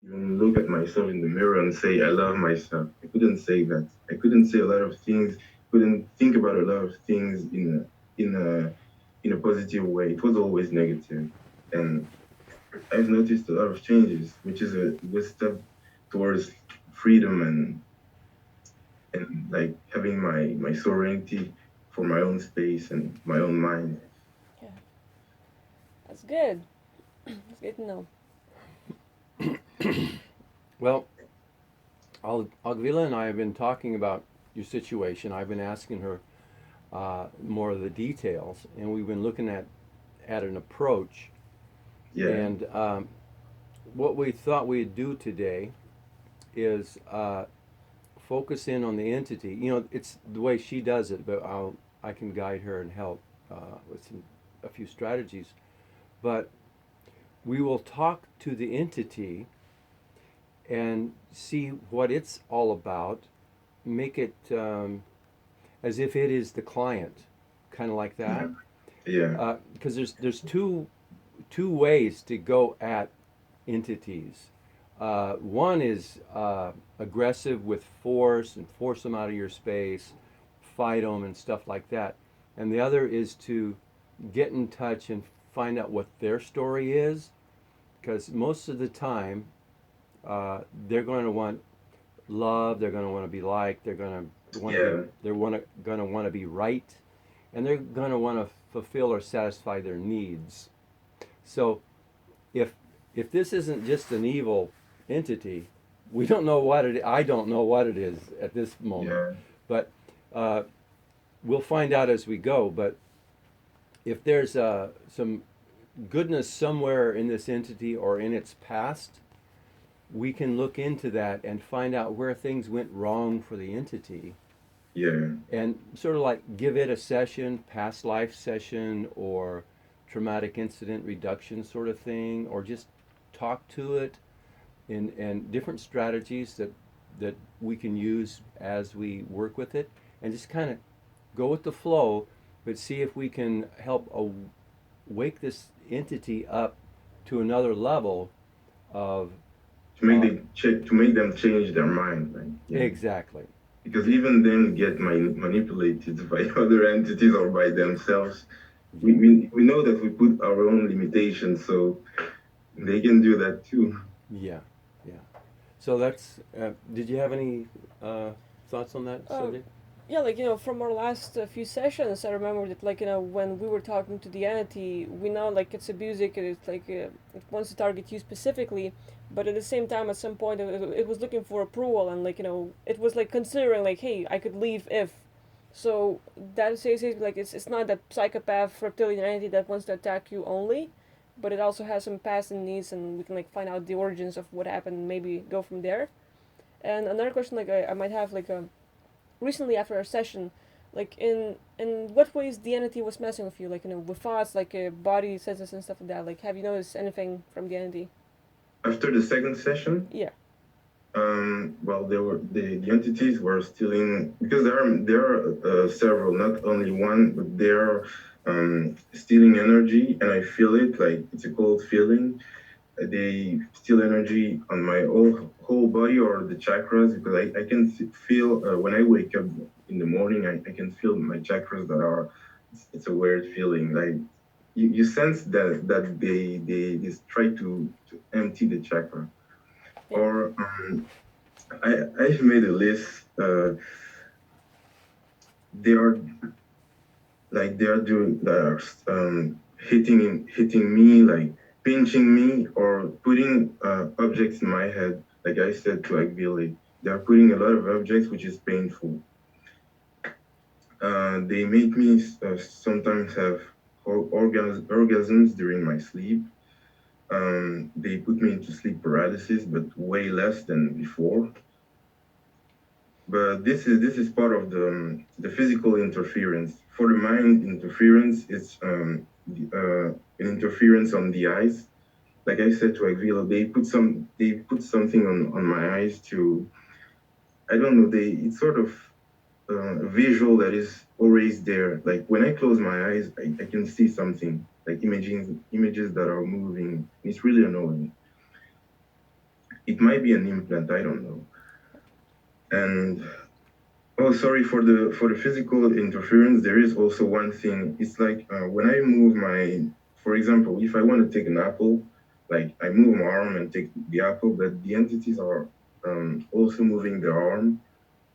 even look at myself in the mirror and say I love myself. I couldn't say that. I couldn't say a lot of things. Couldn't think about a lot of things in a positive way. It was always negative, and I've noticed a lot of changes, which is a good step towards freedom and like having my sovereignty for my own space and my own mind. Yeah, that's good. That's good to know. Well, Agvila and I have been talking about your situation. I've been asking her more of the details, and we've been looking at an approach. Yeah, And what we thought we'd do today is focus in on the entity. You know, it's the way she does it, but I can guide her and help with a few strategies. But we will talk to the entity and see what it's all about. Make it as if it is the client, kind of like yeah, that. yeah, Because there's two ways to go at entities. One is aggressive with force and force them out of your space, fight them and stuff like that. And the other is to get in touch and find out what their story is, because most of the time they're going to want love, they're going to want to be liked, they're going to want to be yeah, going to want to be right, and they're going to want to fulfill or satisfy their needs. So if this isn't just an evil entity, we don't know what it. I don't know what it is at this moment, yeah, but uh, we'll find out as we go. But if there's some goodness somewhere in this entity or in its past, we can look into that and find out where things went wrong for the entity, yeah, and sort of like give it a session, past life session, or traumatic incident reduction sort of thing, or just talk to it in and different strategies that we can use as we work with it, and just kind of go with the flow, but see if we can help wake this entity up to another level of uh, to make them change their mind, like yeah. exactly. Because even them get manipulated by other entities or by themselves. We, Yeah, we, we know that we put our own limitations, so they can do that too. yeah, yeah. So that's. Did you have any thoughts on that Uh, subject? yeah, like from our last few sessions, I remember that when we were talking to the entity, we know like it's abusive, it's like it wants to target you specifically, but at the same time, at some point, it was looking for approval, and it was like considering like, hey, I could leave if. So that says like it's not that psychopath reptilian entity that wants to attack you only, but it also has some past and needs, and we can like find out the origins of what happened, and maybe go from there. And another question like I might have like recently after our session, like in what ways the entity was messing with you, like with thoughts, like body senses and stuff like that. Like, have you noticed anything from the entity? After the second session, Yeah. well, the entities were stealing because there are several, not only one, but they are stealing energy, and I feel it like it's a cold feeling. They steal energy on my whole body or the chakras because I can feel when I wake up in the morning, I can feel my chakras that are, it's a weird feeling. Like you sense that they just try to empty the chakra. Yeah. Or I've made a list. They are they are doing they are hitting me, like pinching me or putting objects in my head. Like I said to Agvili, they are putting a lot of objects, which is painful. They make me sometimes have orgasms during my sleep. They put me into sleep paralysis, but way less than before. But this is part of the physical interference. For the mind interference, it's an interference on the eyes. Like I said to Agvila, they put something on my eyes to, I don't know, they it's sort of a visual that is always there. Like when I close my eyes, I can see something like images that are moving. It's really annoying. it might be an implant, I don't know. And oh, sorry for the physical interference. There is also one thing. It's like when I move my, for example, if I want to take an apple, like I move my arm and take the apple, but the entities are also moving their arm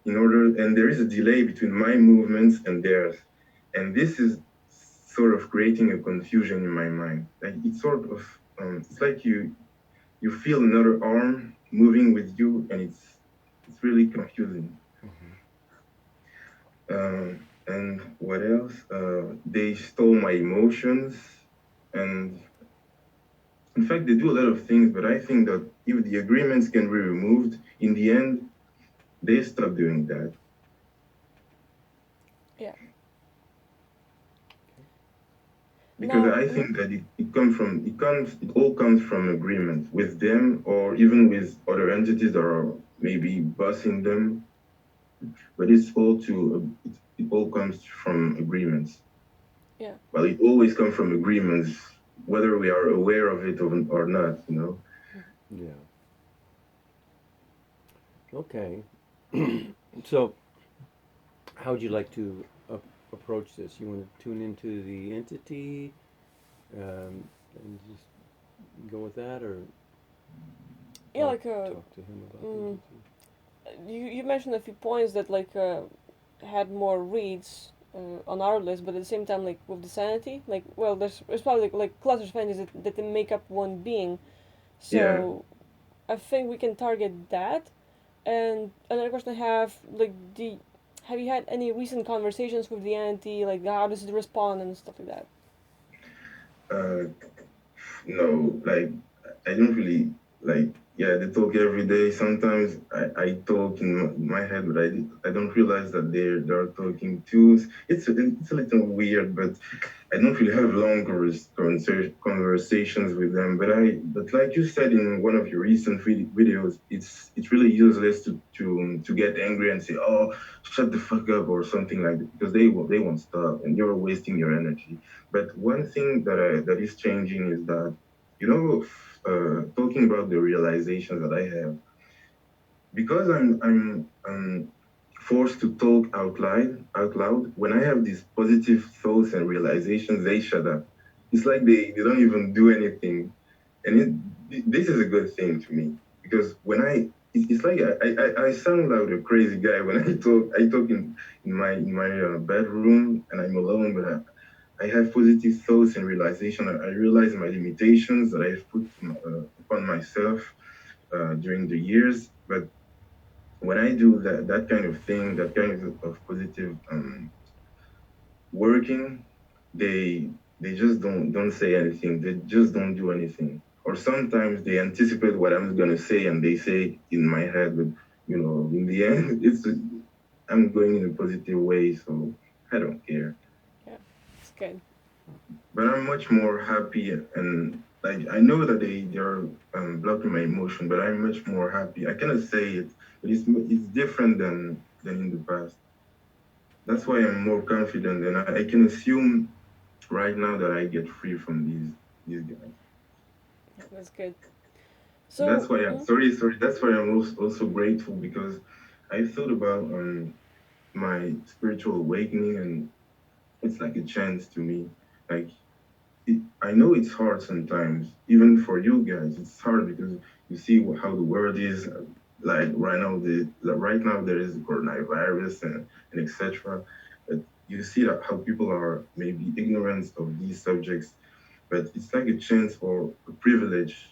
in order, and there is a delay between my movements and theirs, and this is sort of creating a confusion in my mind. Like it's sort of, it's like you feel another arm moving with you, and it's really confusing. And what else? They stole my emotions, and in fact, they do a lot of things. But I think that if the agreements can be removed, in the end, they stop doing that. Yeah. Because Now, I think that it all comes from agreement with them or even with other entities that are maybe bossing them. But it all comes from agreements. yeah. Well, it always comes from agreements, whether we are aware of it or not, you know. Yeah. Okay. So, how would you like to approach this? You want to tune into the entity and just go with that, or Yeah, talk, talk to him about the mm, entity? you mentioned a few points that had more reads on our list, but at the same time, like with the sanity, like well, there's probably clusters of entities that make up one being. Yeah. So I think we can target that. And another question I have, have you had any recent conversations with the entity? Like, how does it respond and stuff like that? Uh, no, like I don't really like. Yeah, they talk every day. Sometimes I talk in my head, but I don't realize that they're talking too. It's a little weird, but I don't really have long conversations with them. But like you said in one of your recent videos, it's really useless to get angry and say, oh, shut the fuck up or something like that, because they won't stop and you're wasting your energy. But one thing that is changing is that, you know, talking about the realizations that I have, because I'm forced to talk out loud. When I have these positive thoughts and realizations, they shut up. It's like they don't even do anything, and this is a good thing to me, because when it's like I sound like a crazy guy when I talk in my bedroom and I'm alone, but I have positive thoughts and realization. I realize my limitations that I've put upon myself during the years. But when I do that kind of thing, that kind of positive working, they just don't say anything. They just don't do anything. Or sometimes they anticipate what I'm gonna say and they say in my head, but you know, in the end, I'm going in a positive way, so I don't care. Yeah, it's good. But I'm much more happy, and like I know that they're blocking my emotion, but I'm much more happy. I cannot say it, but it's different than in the past. Yeah, That's why I'm more confident, and I can assume right now that I get free from these guys. yeah, that's good. And So, that's why I'm sorry. That's why I'm also grateful, because I thought about my spiritual awakening, and it's like a chance to me. Like I know it's hard sometimes, even for you guys. It's hard because you see how the world is. Like right now there is the coronavirus and etc. But you see that how people are maybe ignorant of these subjects, but it's like a chance or a privilege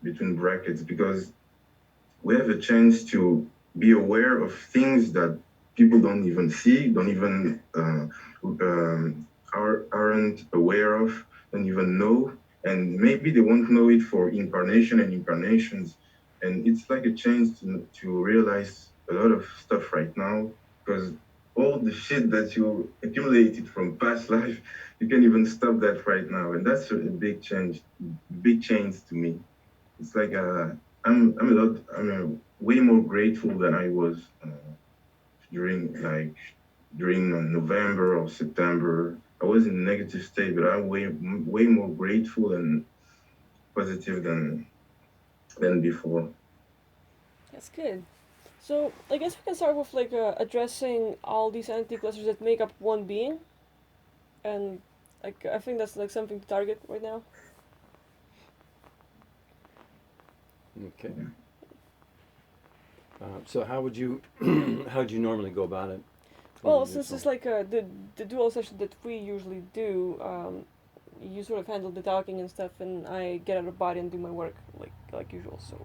between brackets, because we have a chance to be aware of things that people don't even see, don't even aren't aware of, don't even know, and maybe they won't know it for incarnation and incarnations. And it's like a chance to realize a lot of stuff right now, because all the shit that you accumulated from past life, you can even stop that right now, and that's a big change to me. It's like I'm way more grateful than I was during November or September. I was in a negative state, but I'm way more grateful and positive than before. That's good. So I guess we can start with like addressing all these entity clusters that make up one being, and like I think that's like something to target right now. Okay. So how would you how would you normally go about it? Well, since it's like the dual session that we usually do, you sort of handle the talking and stuff, and I get out of body and do my work like usual. So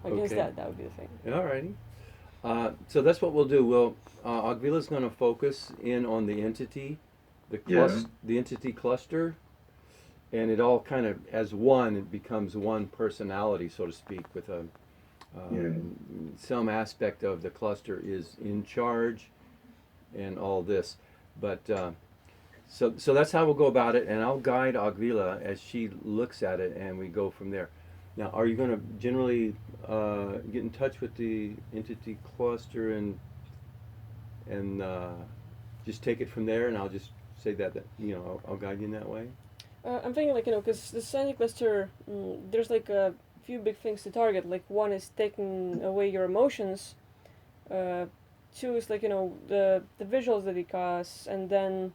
I guess Okay. that would be the thing. Alrighty. So that's what we'll do. We'll Agvila's going to focus in on the entity, the entity cluster, and it all kind of as one. It becomes one personality, so to speak, with a some aspect of the cluster is in charge, and all this. But so that's how we'll go about it, and I'll guide Agvila as she looks at it, and we go from there. Now, are you going to generally get in touch with the entity cluster and just take it from there, and I'll just say that I'll guide you in that way? I'm thinking like because the Sonic cluster, there's like a few big things to target. Like one is taking away your emotions. Two is like the visuals that it causes, and then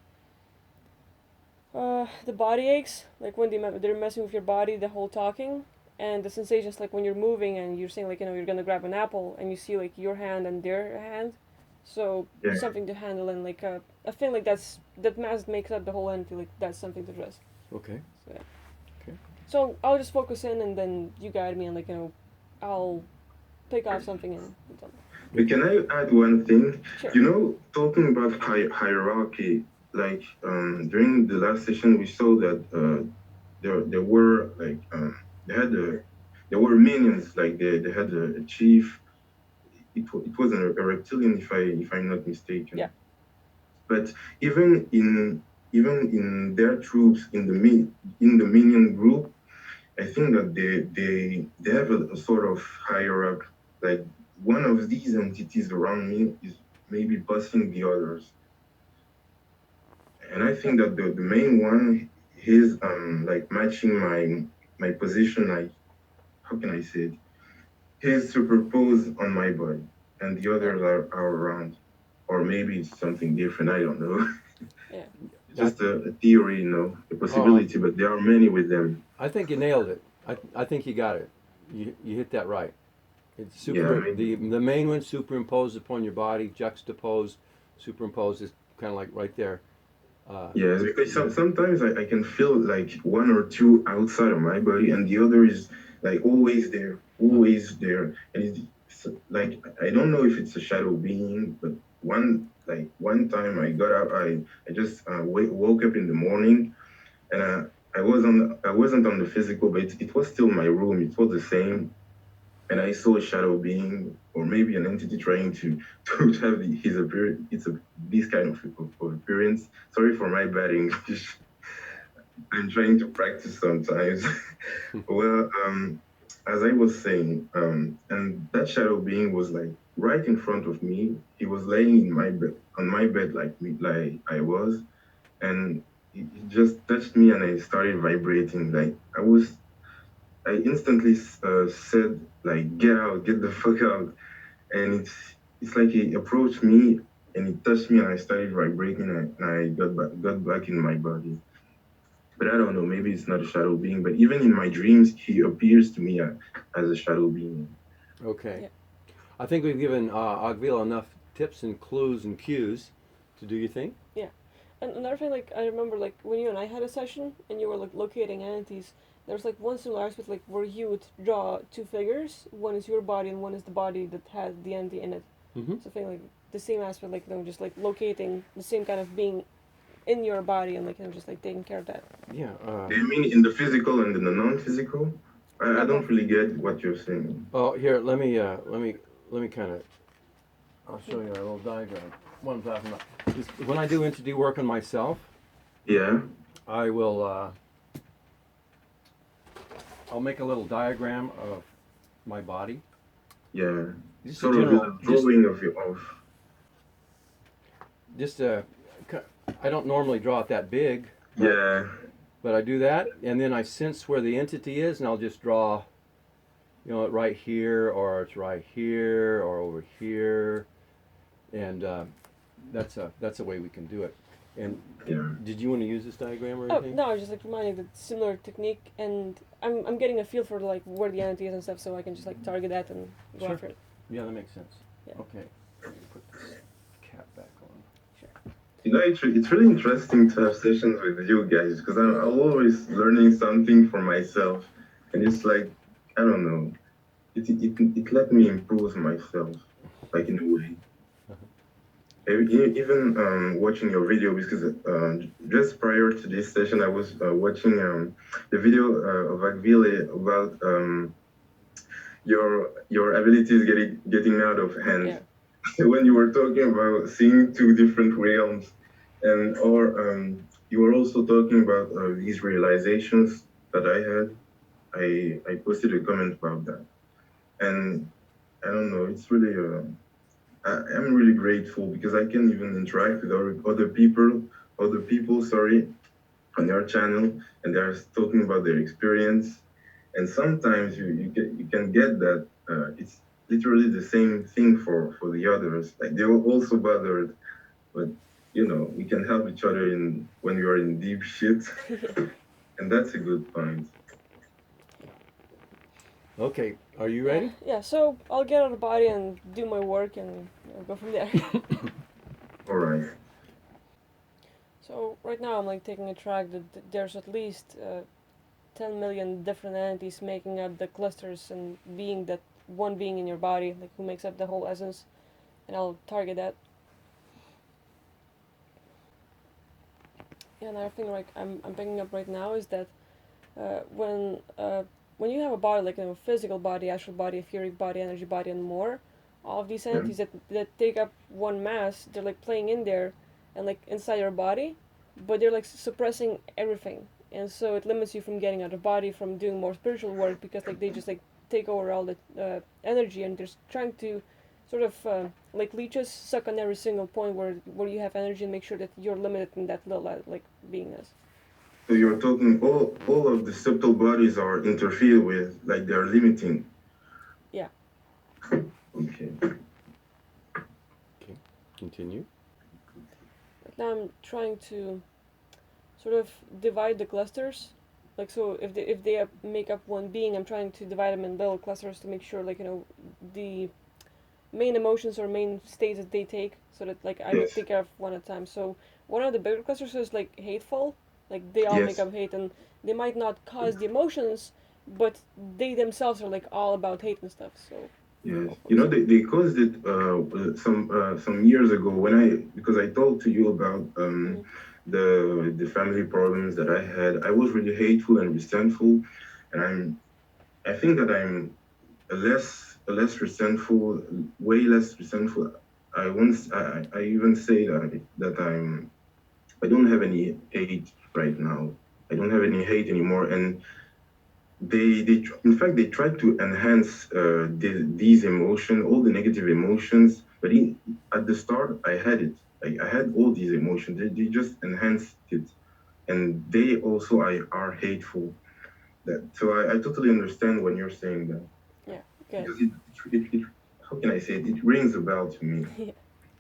the body aches, like when they're messing with your body, the whole talking, and the sensations like when you're moving and you're saying like you're gonna grab an apple and you see like your hand and their hand, so something to handle, and like I feel like that mass makes up the whole entity, like that's something to address. Okay. So, yeah. Okay. So I'll just focus in, and then you guide me, and like I'll pick off something and done. But can I add one thing? Sure. Talking about hierarchy, like during the last session, we saw that there were like they had there were minions, like they had a chief. It was a reptilian, if I'm not mistaken. Yeah. But even in their troops in the minion group, I think that they have a sort of hierarchy. Like one of these entities around me is maybe bossing the others, and I think that the main one is like matching my position. Like, how can I say it? He's superposed on my body, and the others are around, or maybe it's something different. I don't know. Yeah. Just a theory, a possibility, but there are many with them. I think you nailed it. I think you got it. You hit that right. It's the main one superimposed upon your body, juxtaposed, superimposed is kind of like right there. Yes, because sometimes I can feel like one or two outside of my body, and the other is like always there, and it's like I don't know if it's a shadow being, but one time I got up, I just woke up in the morning, and I wasn't on the physical, but it was still my room. It was the same, and I saw a shadow being, or maybe an entity trying to have his appearance. This kind of appearance. Sorry for my bad English. I'm trying to practice sometimes. Well, as I was saying, and that shadow being was like right in front of me. He was laying in my bed, on my bed, like I was, and he just touched me, and I started vibrating. I instantly said like, "Get out, get the fuck out!" And it's like he approached me and he touched me, and I started vibrating, and I got back in my body. But I don't know, maybe it's not a shadow being. But even in my dreams, he appears to me as a shadow being. Okay. Yeah. I think we've given Agvila enough tips and clues and cues to do your thing. Yeah. And another thing, like I remember, like when you and I had a session and you were like locating entities, there's like one similar aspect, like where you would draw two figures. One is your body, and one is the body that has the entity in it. Mm-hmm. So I think like the same aspect, like just like locating the same kind of being in your body, and like just like taking care of that. Yeah. Do you mean in the physical and in the non-physical? I don't really get what you're saying. Oh, here, let me kind of. I'll show you a little diagram. What I'm talking about. Just when I do entity work on myself, Yeah. I will. I'll make a little diagram of my body. Yeah. Just Sort a general, of a drawing of. Just I don't normally draw it that big. Yeah. But I do that, and then I sense where the entity is, and I'll just draw you know, right here, or it's right here, or over here, and that's a way we can do it. And Yeah. did you want to use this diagram or Oh anything? no, I was just like reminding that similar technique, and I'm getting a feel for like where the entity is and stuff, so I can just like target that and go Sure. after it. Yeah, that makes sense. Yeah. Okay, let me put this cap back on. Sure. It's really interesting to have sessions with you guys because I'm always learning something for myself, and it's like I don't know, it let me improve myself, like in a way. Even watching your video because just prior to this session, I was watching the video of Agvile about your abilities getting out of hand. Yeah. When you were talking about seeing two different realms, and or you were also talking about these realizations that I had. I posted a comment about that, and I don't know. It's really I'm really grateful because I can even interact with other people, sorry, on their channel, and they're talking about their experience. And sometimes you can get that it's literally the same thing for the others. Like they were also bothered, but we can help each other in when we are in deep shit, and that's a good point. Okay, are you Yeah. ready? Yeah. So I'll get out of the body and do my work and go from there. All right. So right now I'm like taking a track that there's at least 10 million different entities making up the clusters and being that one being in your body, like who makes up the whole essence, and I'll target that. Yeah, another thing like I'm picking up right now is that uh, when uh, when you have a body like a physical body, astral body, etheric body, energy body, and more, all of these Yeah. entities that take up one mass, they're like playing in there and like inside your body, but they're like suppressing everything, and so it limits you from getting out of body, from doing more spiritual work because like they just like take over all the energy and they're trying to sort of like leeches suck on every single point where you have energy and make sure that you're limited in that little like beingness. So you're talking all of the subtle bodies are interfered with, like they're limiting. Yeah. Okay. Okay, continue. Right now I'm trying to sort of divide the clusters. Like so, if they make up one being, I'm trying to divide them in little clusters to make sure, like the main emotions or main states that they take, so that like I Yes. take care of one at a time. So one of the bigger clusters is like hateful, like they all make Yes. up hate, and they might not cause the emotions, but they themselves are like all about hate and stuff. So Yes. I'll focus on. They caused it some years ago when because I told to you about Mm-hmm. the family problems that I had. I was really hateful and resentful, and I think that I'm a less resentful, way less resentful. I even say that I don't have any hate right now. I don't have any hate anymore, and in fact they tried to enhance these emotions, all the negative emotions, but at the start I had it, like I had all these emotions. They just enhanced it, and they also are hateful. I totally understand when you're saying that Yeah. Good. because it how can I say it, it rings a bell to me. Yeah.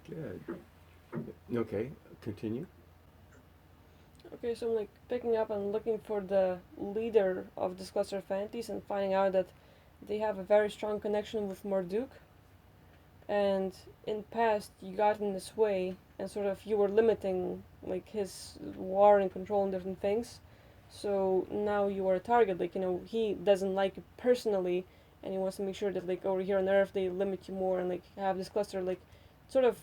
Good. Okay, continue. Okay, so I'm like picking up and looking for the leader of this cluster of entities and finding out that they have a very strong connection with Marduk, and in past you got in his way and sort of you were limiting like his war and control and different things. So now you are a target. Like he doesn't like you personally, and he wants to make sure that like over here on Earth they limit you more and like have this cluster like sort of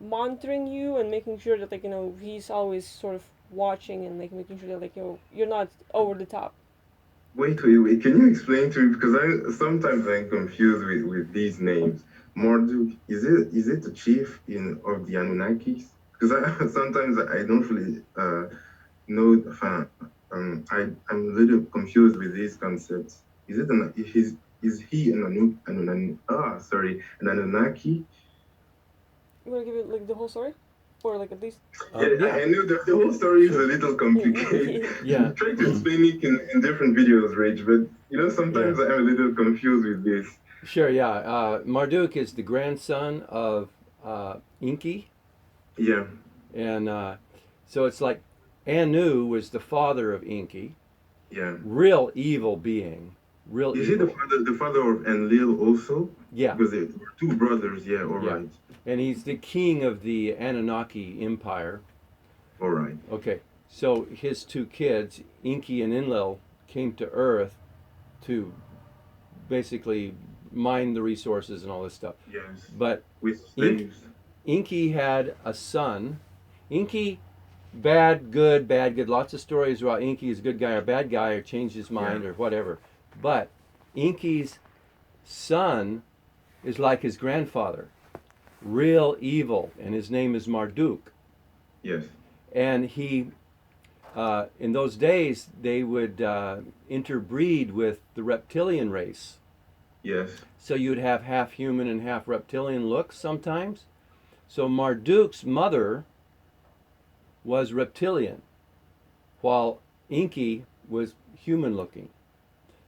monitoring you and making sure that like he's always sort of watching and like making sure that like you're not over the top. Wait. Can you explain to me because I sometimes I'm confused with these names. Marduk, is it the chief in of the Anunnakis? Because I sometimes I don't really know. I'm a little confused with these concepts. Is he an Anunnaki? You want to give it like the whole story? or like at least. Yeah, I know that the whole story is a little complicated. Yeah. Try to explain it in different videos, Rich, but Yeah. sometimes I'm a little confused with this. Sure, yeah. Marduk is the grandson of Enki, Yeah, and so it's like Anu was the father of Enki, yeah. real evil being, real Is he the evil. father of Enlil also? Yeah, Because they were two brothers. Yeah, all yeah. right, And he's the king of the Anunnaki Empire. all right. Okay, so his two kids, Enki and Enlil, came to Earth to basically mine the resources and all this stuff. Yes, But with Enki, slaves. Enki had a son. Enki, bad, good, bad, good. Lots of stories about Enki is a good guy or bad guy or changed his Yeah, mind or whatever. But Enki's son is like his grandfather, real evil, and his name is Marduk. yes, And he, in those days, they would interbreed with the reptilian race. yes, So you'd have half human and half reptilian looks sometimes. So Marduk's mother was reptilian, while Enki was human looking.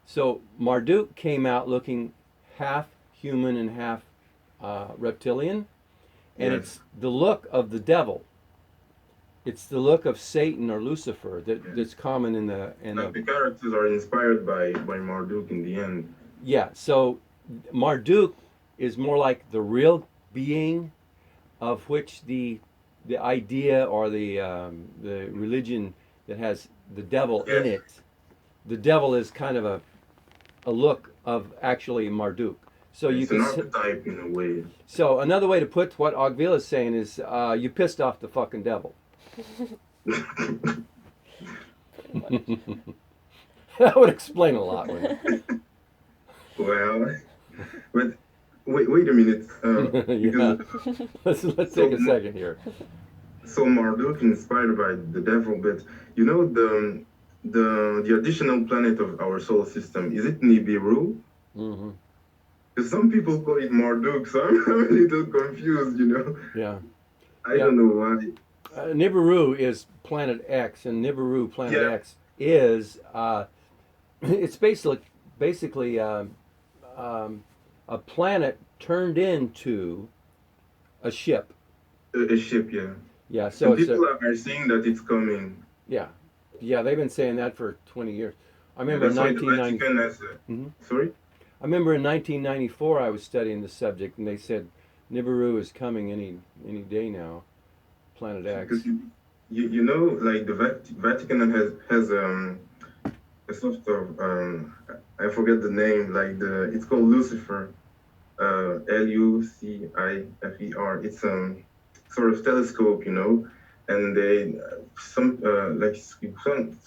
So Marduk came out looking half human and half reptilian, and yes, it's the look of the devil. It's the look of Satan or Lucifer yes. that's common in the Like the characters are inspired by Marduk in the end. yeah. So Marduk is more like the real being of which the idea or the religion that has the devil in Yes, it. The devil is kind of a look of actually Marduk. So you it's an could archetype in a way. so another way to put what Ogvila is saying is you pissed off the fucking devil. Pretty much. That would explain a lot, wouldn't Well, but wait a minute, it? Yeah. because Let's so take a second here. so Marduk inspired by the devil, but the additional planet of our solar system, is it Nibiru? Hmm. Because some people call it Marduk, so I'm a little confused. Yeah. I Yeah. don't know why. Nibiru is Planet X, and Nibiru Planet Yeah, X is it's basically a planet turned into a ship. a ship, yeah. Yeah, so And it's people a are saying that it's coming. yeah, yeah. They've been saying that for 20 years. I Yeah, remember in that's why the 1990. Vatican has Mhm. sorry? I remember in 1994 I was studying the subject, and they said Nibiru is coming any day now. Planet Because X. like the Vatican has a sort of I forget the name, like the it's called Lucifer, Lucifer. It's sort of telescope, and they some like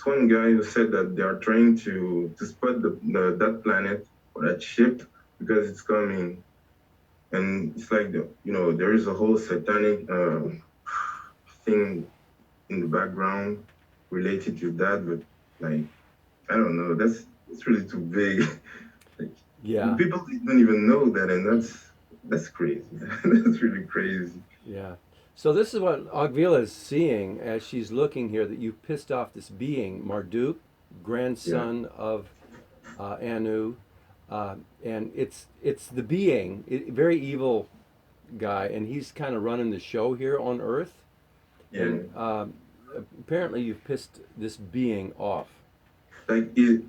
one guy who said that they are trying to spot that planet or that ship because it's coming, and it's like there is a whole satanic thing in the background related to that, but like I don't know, it's really too big. Like Yeah, people don't even know that, and that's crazy. That's really crazy. yeah. So this is what Ogvila is seeing as she's looking here that you've pissed off this being, Marduk, Yeah, grandson of Anu, and it's the being, very evil guy, and he's kind of running the show here on Earth. yeah. And apparently you've pissed this being off. Like he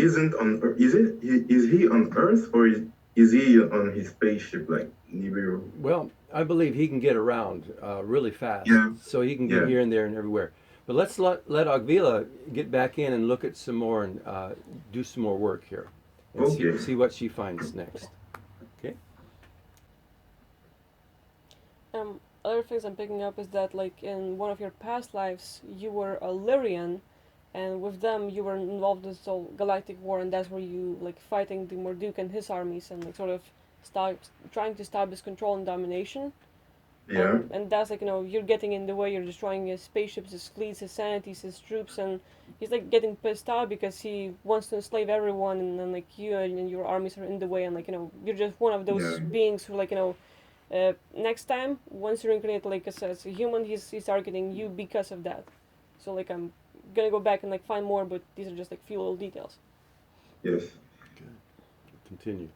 isn't on Earth. Is he on Earth, or is he on his spaceship like Nibiru? Well, I believe he can get around really fast, Yeah, so he can get yeah. here and there and everywhere. But let's let Ogvila get back in and look at some more and do some more work here, and Okay. see what she finds next. Okay. Other things I'm picking up is that like in one of your past lives you were a Lyrian, and with them you were involved in this whole Galactic war, and that's where you like fighting the Marduk and his armies and like sort of stop trying to establish control and domination. Yeah, And that's like you're getting in the way, you're destroying his spaceships, his fleets, his sanities, his troops, and he's like getting pissed out because he wants to enslave everyone, and then like you and your armies are in the way, and like you're just one of those yeah. beings who like Next time, once you reincarnate like as a human, he's targeting you because of that. So like I'm gonna go back and like find more, but these are just like few little details. Yes. Good. Continue.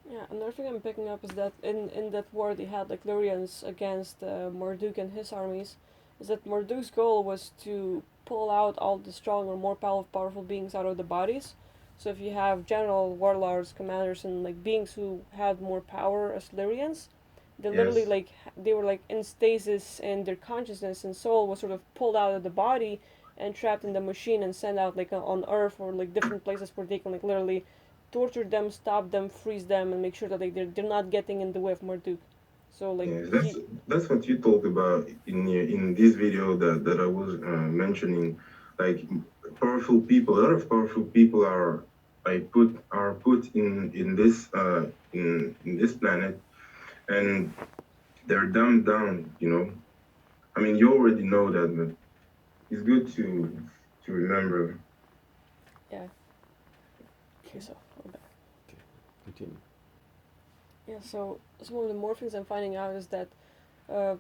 Yeah, another thing I'm picking up is that in that war they had like Lyrians against Marduk and his armies, is that Marduk's goal was to pull out all the strong or more powerful beings out of the bodies. So if you have general warlords, commanders, and like beings who had more power as Lyrians, they literally Yes. like they were like in stasis, and their consciousness and soul was sort of pulled out of the body and trapped in the machine and sent out like on Earth or like different places where they can like literally torture them, stop them, freeze them, and make sure that like they're not getting in the way of Marduk. So like Yes. he, That's what you talked about in this video that I was mentioning. Like powerful people, a lot of powerful people are put in this in this planet, and they're dumbed down. You know. I mean, you already know that, but it's good to remember. yeah. Okay, so we're back. Okay. Continue. Yeah, so some of the more things I'm finding out is that uh,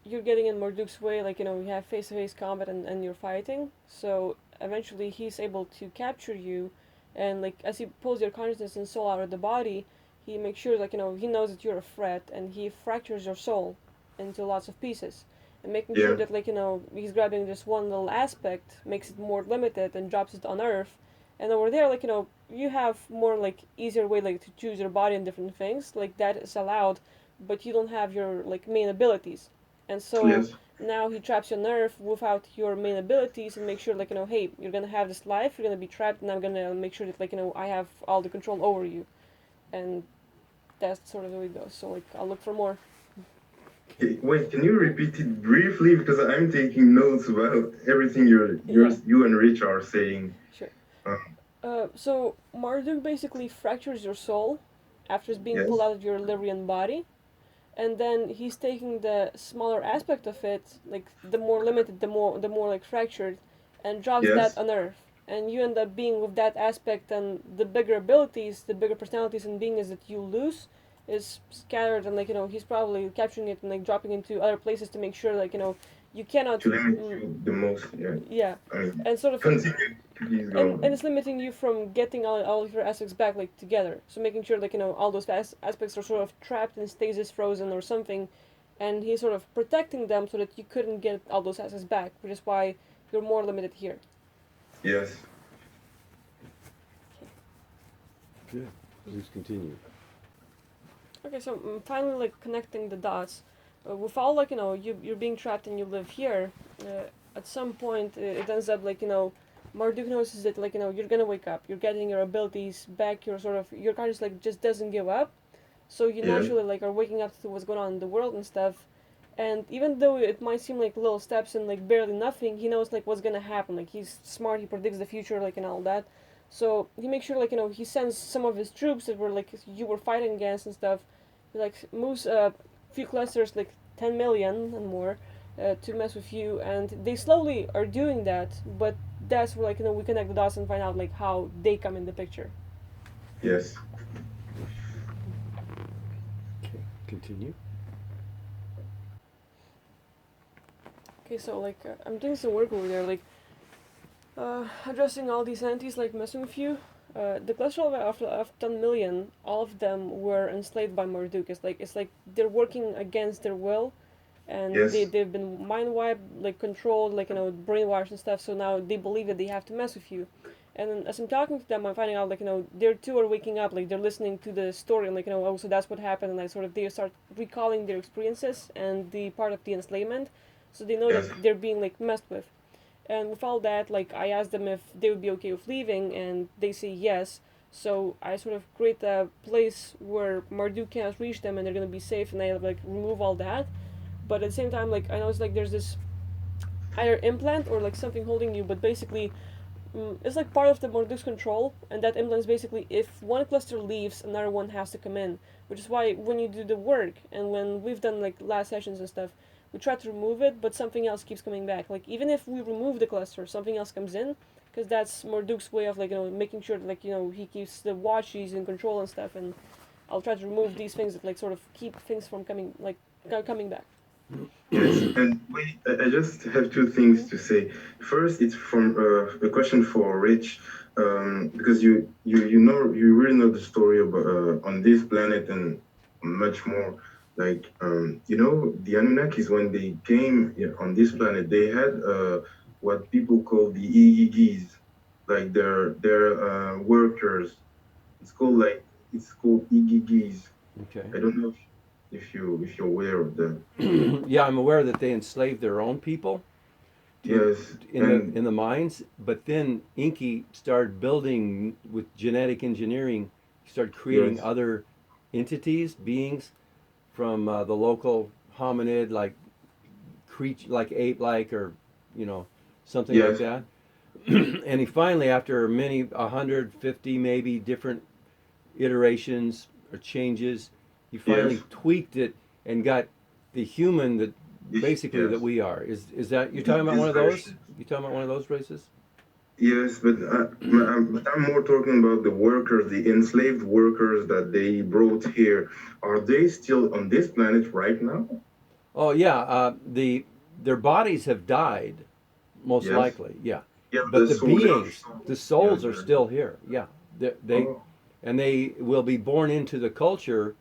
you're getting in Marduk's way, like you have face-to-face combat and you're fighting. So eventually he's able to capture you, and like as he pulls your consciousness and soul out of the body, he makes sure like he knows that you're a threat, and he fractures your soul into lots of pieces, and making sure Yeah. that like he's grabbing just one little aspect, makes it more limited, and drops it on Earth. And over there, like you have more like easier way like to choose your body and different things like that is allowed, but you don't have your like main abilities. And so Yes. now he traps your nerve without your main abilities, and make sure like hey, you're gonna have this life, you're gonna be trapped, and I'm gonna make sure that like I have all the control over you. And that's sort of the way it goes. So like I'll look for more. Wait, can you repeat it briefly? Because I'm taking notes about everything Yeah, you and Rich are saying. sure. Uh, So Marduk basically fractures your soul after it's being pulled yes. out of your Lyrian body, and then he's taking the smaller aspect of it, like the more limited, the more like fractured, and drops that Yes. on Earth. And you end up being with that aspect, and the bigger abilities, the bigger personalities and beings that you lose is scattered, and like he's probably capturing it and like dropping into other places to make sure like you cannot To limit mm, you the most. Yeah. yeah, I mean, and sort of continue. Please and go. it's limiting you from getting all of your aspects back like together, so making sure like all those aspects are sort of trapped in stasis, frozen or something, and he's sort of protecting them so that you couldn't get all those aspects back, which is why you're more limited here. Yes. Good. Please continue. Okay, so finally like connecting the dots, with all like you're being trapped and you live here, at some point it ends up like Marduk notices that like you're gonna wake up, you're getting your abilities back, you're sort of your conscious like just doesn't give up. So you Yes. naturally like are waking up to what's going on in the world and stuff. And even though it might seem like little steps and like barely nothing, he knows like what's gonna happen. Like he's smart, he predicts the future, like and all that. So he makes sure like he sends some of his troops that were like you were fighting against and stuff. He like moves a few clusters, like 10 million and more, to mess with you, and they slowly are doing that. But that's where like we connect the dots and find out like how they come in the picture. Yes. Okay. Continue. Okay, so like I'm doing some work over there, like addressing all these entities, like messing with you. The cluster of 10 million, all of them were enslaved by Marduk. It's like they're working against their will, and Yes. they've been mind wiped, like controlled, like brainwashed and stuff. So now they believe that they have to mess with you. And then as I'm talking to them, I'm finding out like they too are waking up, like they're listening to the story, and like oh, so that's what happened, and like sort of they start recalling their experiences and the part of the enslavement, so they know Yes. that they're being like messed with. And with all that, like I asked them if they would be okay with leaving, and they say yes. So I sort of create a place where Marduk can't reach them, and they're gonna be safe, and I like remove all that. But at the same time, like I know it's like there's this either implant or like something holding you, but basically it's like part of the Marduk's control, and that implant is basically if one cluster leaves, another one has to come in. Which is why when you do the work, and when we've done like last sessions and stuff, we try to remove it, but something else keeps coming back. Like even if we remove the cluster, something else comes in, because that's Marduk's way of making sure that he keeps the watch, he's in control and stuff, and I'll try to remove these things that sort of keep things from coming back. Yes, and wait, I just have two things to say. First, it's from a question for Rich, because you really know the story about on this planet and much more. Like the Anunnakis, when they came on this planet, they had what people call the Igigis, like their workers. It's called Igigis. Okay. I don't know if you're aware of that. Yeah, I'm aware that they enslaved their own people Yes, in the mines, but then Inky started building with genetic engineering, started creating yes, other entities, beings from the local hominid, like creature, like ape-like, or something like yes, that. And he finally, after 150 maybe different iterations or changes, he yes, finally tweaked it and got the human that basically that yes. we are. Is that you're talking about This one of those? version. You talking about one of those races? Yes, but I'm more talking about the workers, the enslaved workers that they brought here. Are they still on this planet right now? Oh yeah, their bodies have died, most Yes. likely. Yeah, Yeah, but the they are beings, so. the Yeah, souls are still here. Yeah, they oh, and they will be born into the culture,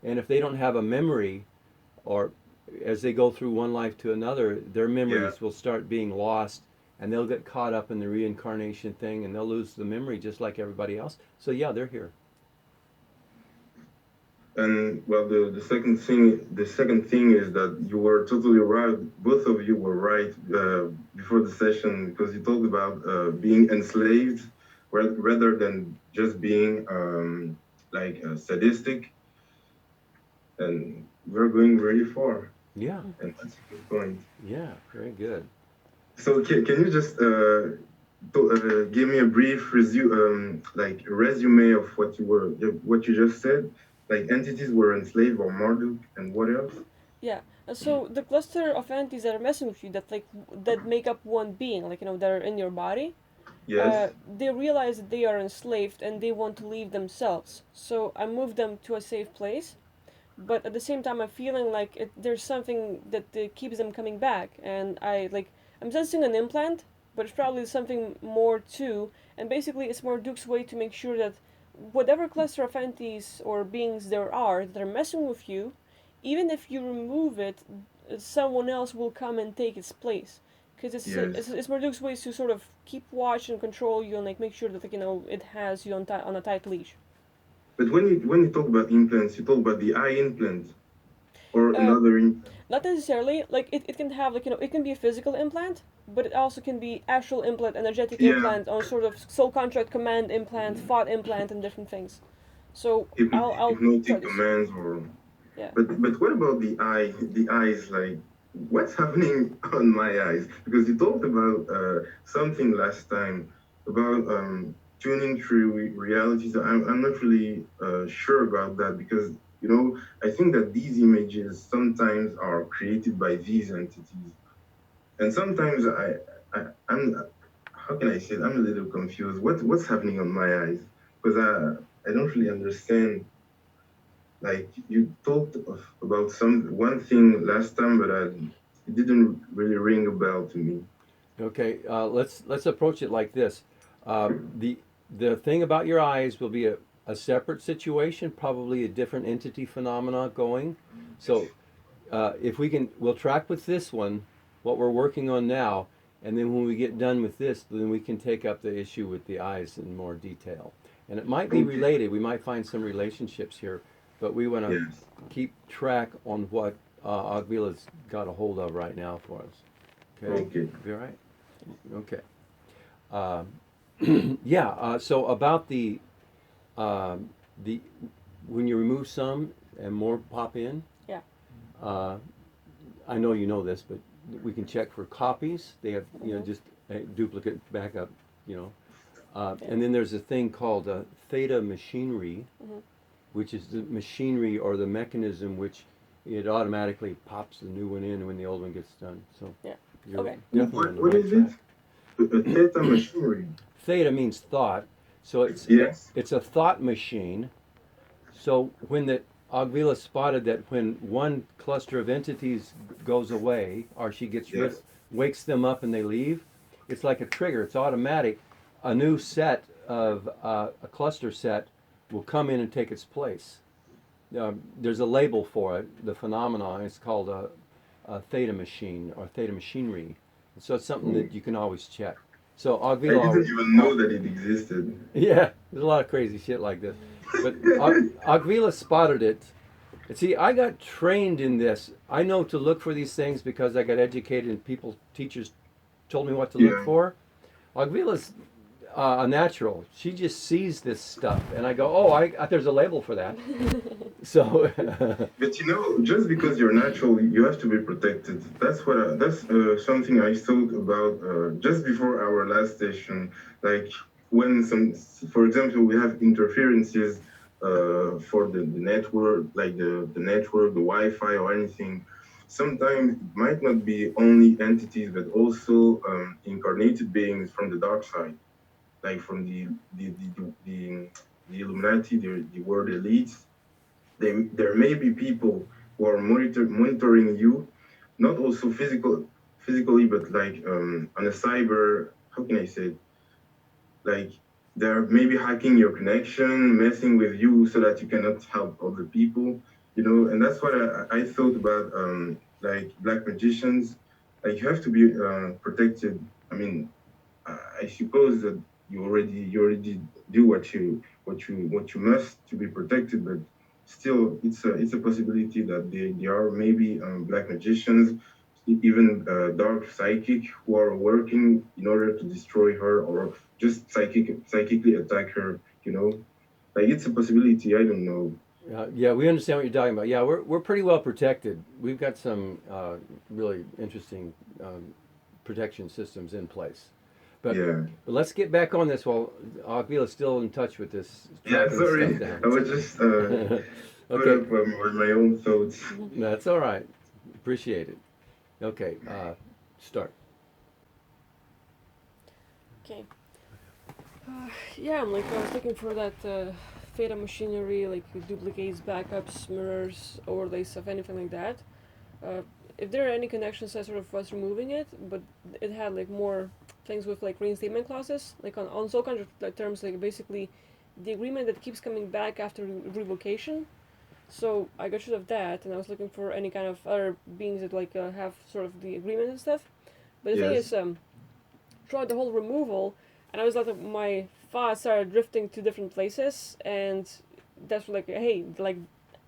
and if they don't have a memory, or as they go through one life to another, their yeah. memories will start being lost, and they'll get caught up in the reincarnation thing, and they'll lose the memory just like everybody else. So yeah, they're here. And well, the second thing is that you were totally right. Both of you were right before the session because you talked about being enslaved rather than just being like sadistic, and we're going really far, Yeah, and that's a good point. yeah, very good. So can you just give me a brief like resume of what you just said? Like entities were enslaved or Marduk, and what else? Yeah. So the cluster of entities that are messing with you, that make up one being, that are in your body, Yes. they realize that they are enslaved and they want to leave themselves. So I move them to a safe place, but at the same time, I'm feeling like there's something that keeps them coming back, and I'm sensing an implant, but it's probably something more too. And basically, it's more Duke's way to make sure that whatever cluster of entities or beings there are that are messing with you, even if you remove it, someone else will come and take its place. Because Yes. it's Marduk's ways to sort of keep watch and control you and make sure that it has you on a tight leash. But when you talk about implants, you talk about the eye implant or Uh, another implant. Not necessarily. It can have it can be a physical implant, but it also can be astral implant, energetic Yeah, implant, or sort of soul contract command implant, thought implant, and different things. So I'll try hypnotic this. commands or. Yeah. But what about the eye? The eyes, like what's happening on my eyes? Because you talked about something last time about tuning through realities. I'm not really sure about that because I think that these images sometimes are created by these entities, and sometimes I'm how can I say it? I'm a little confused. What's happening on my eyes? Because I don't really understand. Like you talked about some one thing last time, but it didn't really ring a bell to me. Okay, let's approach it like this. The thing about your eyes will be a separate situation, probably a different entity phenomena going. So if we'll track with this one, what we're working on now, and then when we get done with this, then we can take up the issue with the eyes in more detail. And it might be Okay. related. We might find some relationships here, but we want to Yes. keep track on what Agvila's got a hold of right now for us. Okay, Okay. you all right? Okay. Yeah. So about the when you remove some and more pop in, Yeah. uh, I know you know this, but we can check for copies. They have just a duplicate backup, you know. Yeah. And then there's a thing called theta machinery, Mhm. which is the machinery or the mechanism which it automatically pops the new one in when the old one gets done. So Yeah. you're Okay. definitely on What the what right is it? track. A theta machinery. Theta means thought, so Yes. it's a thought machine. So when the Agvila spotted that when one cluster of entities goes away, or she gets rid, Yes. wakes them up and they leave, it's like a trigger. It's automatic. A new set of a cluster set will come in and take its place. There's a label for it. The phenomenon is called a theta machine or theta machinery. So it's something that you can always check. So I didn't Agvila, even know that it existed. yeah, there's a lot of crazy shit like this. But Agvila spotted it. And see, I got trained in this. I know to look for these things because I got educated and teachers told me what to look Yeah. for. Agvila's a natural. She just sees this stuff. And I go, oh, there's a label for that. So, But you know, just because you're natural, you have to be protected. That's something I thought about just before our last session. Like when for example, we have interferences for the network, like the network, the Wi-Fi, or anything. Sometimes it might not be only entities, but also incarnated beings from the dark side, like from the Illuminati, the world elites. There may be people who are monitoring you, not also physically, but like on a cyber. How can I say it? Like they're maybe hacking your connection, messing with you so that you cannot help other people. You know, and that's what I thought about like black magicians. Like you have to be protected. I mean, I suppose that you already do what you must to be protected, but still, it's a possibility that they are maybe black magicians, even dark psychic who are working in order to destroy her or just psychically attack her. You know, like it's a possibility. I don't know. yeah, we understand what you're talking about. Yeah, we're pretty well protected. We've got some really interesting protection systems in place. But, Yeah. but let's get back on this while Akvila's still in touch with this, Yeah. tracking stuff Sorry, I down. was just put Okay, up with my own thoughts. that's all right. Appreciate it. Okay, start. Okay. Yeah, I'm like I was looking for that theta machinery, like duplicates, backups, mirrors, overlays, stuff, anything like that. Uh, if there are any connections, I sort of was removing it, but it had like more things with like reinstatement clauses, like on so kind of like, terms, like basically the agreement that keeps coming back after revocation. So I got rid of that, and I was looking for any kind of other beings that like have sort of the agreement and stuff. But the thing Yes. is, throughout the whole removal, and I was like my thoughts started drifting to different places, and that's like hey, like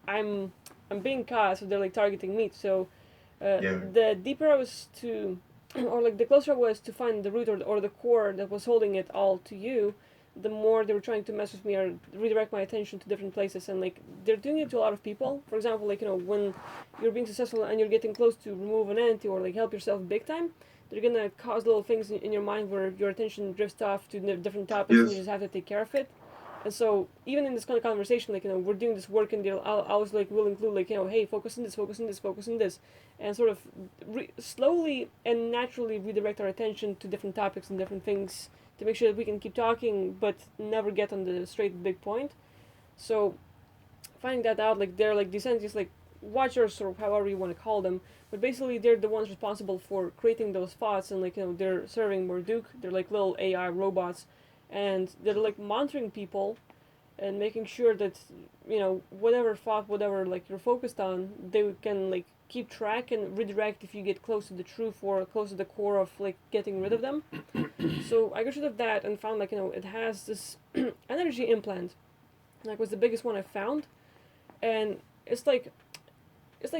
I'm I'm being caught, so they're like targeting me. So Yeah. the deeper I was to, or like the closer I was to find the root or the core that was holding it all to you, the more they were trying to mess with me or redirect my attention to different places. And like they're doing it to a lot of people. For example, like when you're being successful and you're getting close to remove an entity or like help yourself big time, they're gonna cause little things in your mind where your attention drifts off to different topics and you Yes. just have to take care of it. And so even in this kind of conversation, like we're doing this work, and I was like will include like hey, focus on this, focus on this, focus on this, and sort of slowly and naturally redirect our attention to different topics and different things to make sure that we can keep talking but never get on the straight big point. So finding that out, like they're like these entities, like watchers or however you want to call them, but basically they're the ones responsible for creating those thoughts, and like they're serving Marduk. They're like little AI robots, and they're like monitoring people and making sure that whatever thought, whatever like you're focused on, they can like keep track and redirect if you get close to the truth or close to the core of like getting rid of them. So I got rid of that and found like it has this energy implant, like was the biggest one I found, and it's like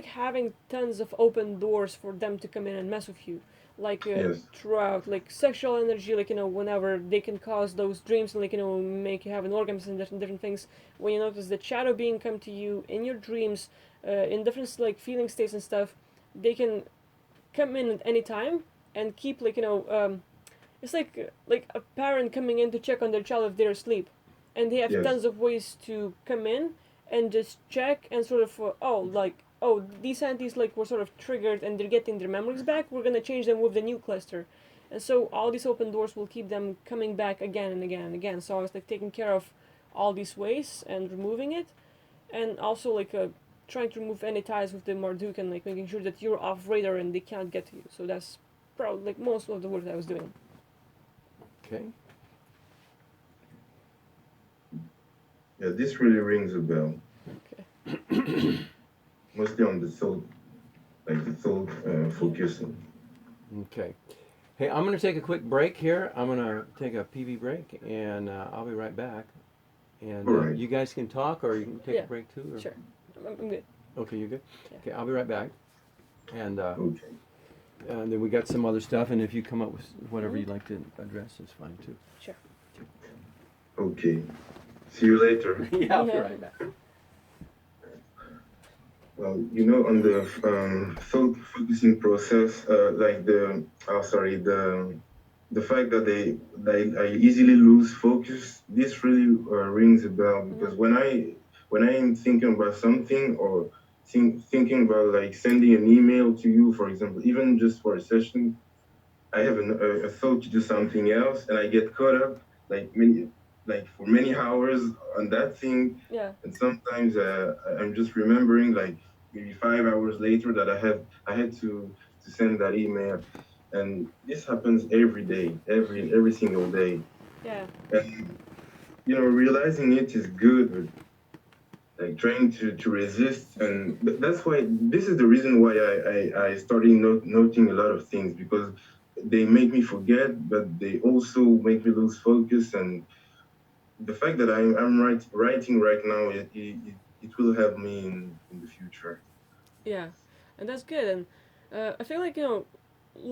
having tons of open doors for them to come in and mess with you, like Yes. throughout like sexual energy, like whenever they can cause those dreams and like make you have an orgasm and different things. When you notice the shadow being come to you in your dreams, in different like feeling states and stuff, they can come in at any time and keep like it's like a parent coming in to check on their child if they're asleep, and they have Yes. tons of ways to come in and just check and sort of these entities like were sort of triggered and they're getting their memories back. We're gonna change them with the new cluster, and so all these open doors will keep them coming back again and again and again. So I was like taking care of all these ways and removing it, and also like trying to remove any ties with the Marduk and like making sure that you're off radar and they can't get to you. So that's probably like most of the work that I was doing. Okay. Yeah, this really rings a bell. Okay. Mostly on the thought, like the thought focusing. Okay. Hey, I'm going to take a quick break here. I'm going to take a PV break, and I'll be right back. And All right. you guys can talk, or you can take Yeah, a break too. Or? Sure, I'm good. Okay, you good? Yeah. Okay, I'll be right back. And Okay. then we got some other stuff, and if you come up with whatever Mhm. you'd like to address, it's fine too. Sure. Okay. See you later. Yeah, I'll be Yeah. right back. Well, you know, on the thought focusing process, like the fact that I easily lose focus. This really rings a bell because when I am thinking about something or thinking about like sending an email to you, for example, even just for a session, I have a thought to do something else, and I get caught up like for many hours on that thing, Yeah. and sometimes I'm just remembering like maybe 5 hours later that I had to send that email, and this happens every day, every single day, Yeah. and you know realizing it is good, but like trying to resist, and that's why this is the reason why I started noting a lot of things because they make me forget, but they also make me lose focus, and the fact that I'm writing right now, it will help me in the future. Yeah, and that's good. And I feel like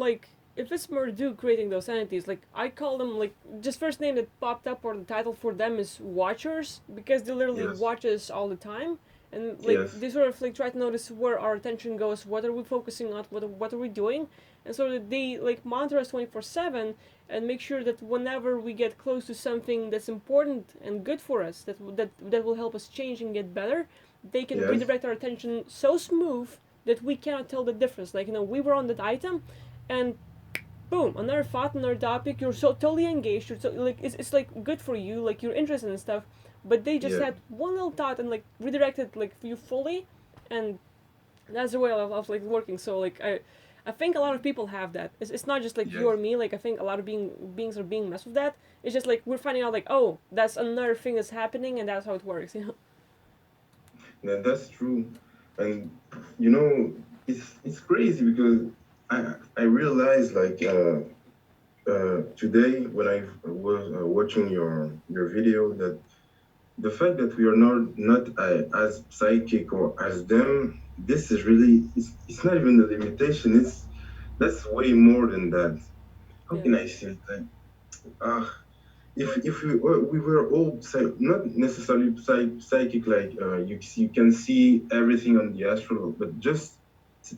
like if it's Marduk creating those entities, like I call them like just first name that popped up or the title for them is Watchers because they literally Yes, watch us all the time, and like yes, they sort of like try to notice where our attention goes, what are we focusing on, what are we doing, and so that they like monitor us 24/7 and make sure that whenever we get close to something that's important and good for us, that will help us change and get better, they can yes, redirect our attention so smooth that we cannot tell the difference. Like we were on that item, and boom, another thought, another topic. You're so totally engaged. You're so like it's like good for you. Like you're interested in stuff, but they just yeah, had one little thought and like redirected like you fully, and that's the way of like working. So like I think a lot of people have that. It's not just like you yes. or me. Like I think a lot of beings are being messed with that. It's just like we're finding out like oh that's another thing that's happening and that's how it works. Yeah, that's true, and you know it's crazy because I realized like today when I was watching your video that the fact that we are not as psychic or as them, this is really it's not even the limitation. It's that's way more than that. How Yeah. can I say it? Like, uh, if we were all not necessarily psychic, like you can see everything on the astral, but just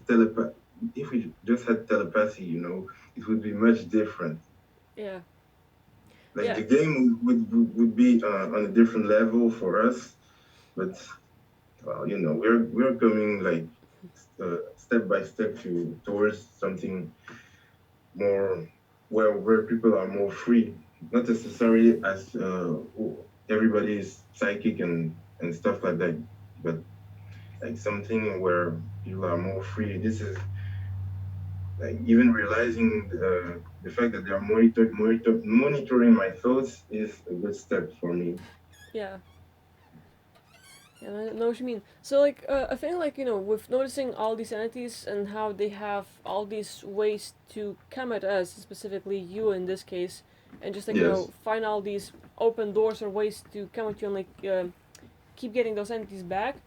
telepath. If we just had telepathy, you know, it would be much different. Yeah. Like Yeah. the game would be on a different level for us, but well, you know, we're coming like step by step towards something more where people are more free, not necessarily as everybody is psychic and stuff like that, but like something where people are more free. This is like even realizing the fact that they are monitoring my thoughts is a good step for me. Yeah. Yeah, I know what you mean. So, like, I think, like, with noticing all these entities and how they have all these ways to come at us, specifically you in this case, and just, like, Yes, find all these open doors or ways to come at you and, like, keep getting those entities back.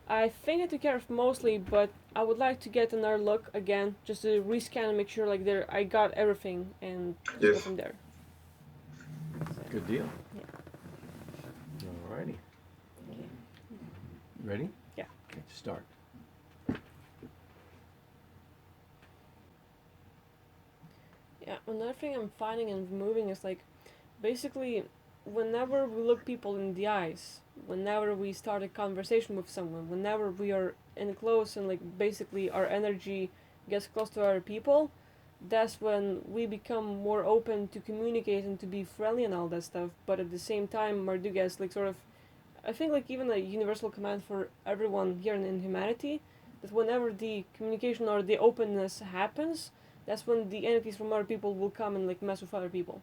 I think I took care of mostly, but I would like to get another look again, just to rescan and make sure, like, I got everything and just go yes. from there. Good deal. Yeah. Alrighty. Okay. Ready? Yeah. Okay, start. Yeah, another thing I'm finding and removing is like basically whenever we look people in the eyes, whenever we start a conversation with someone, whenever we are in close and like basically our energy gets close to other people, that's when we become more open to communicate and to be friendly and all that stuff. But at the same time, Marduk has like sort of, I think like even a universal command for everyone here in humanity, that whenever the communication or the openness happens, that's when the entities from other people will come and like mess with other people.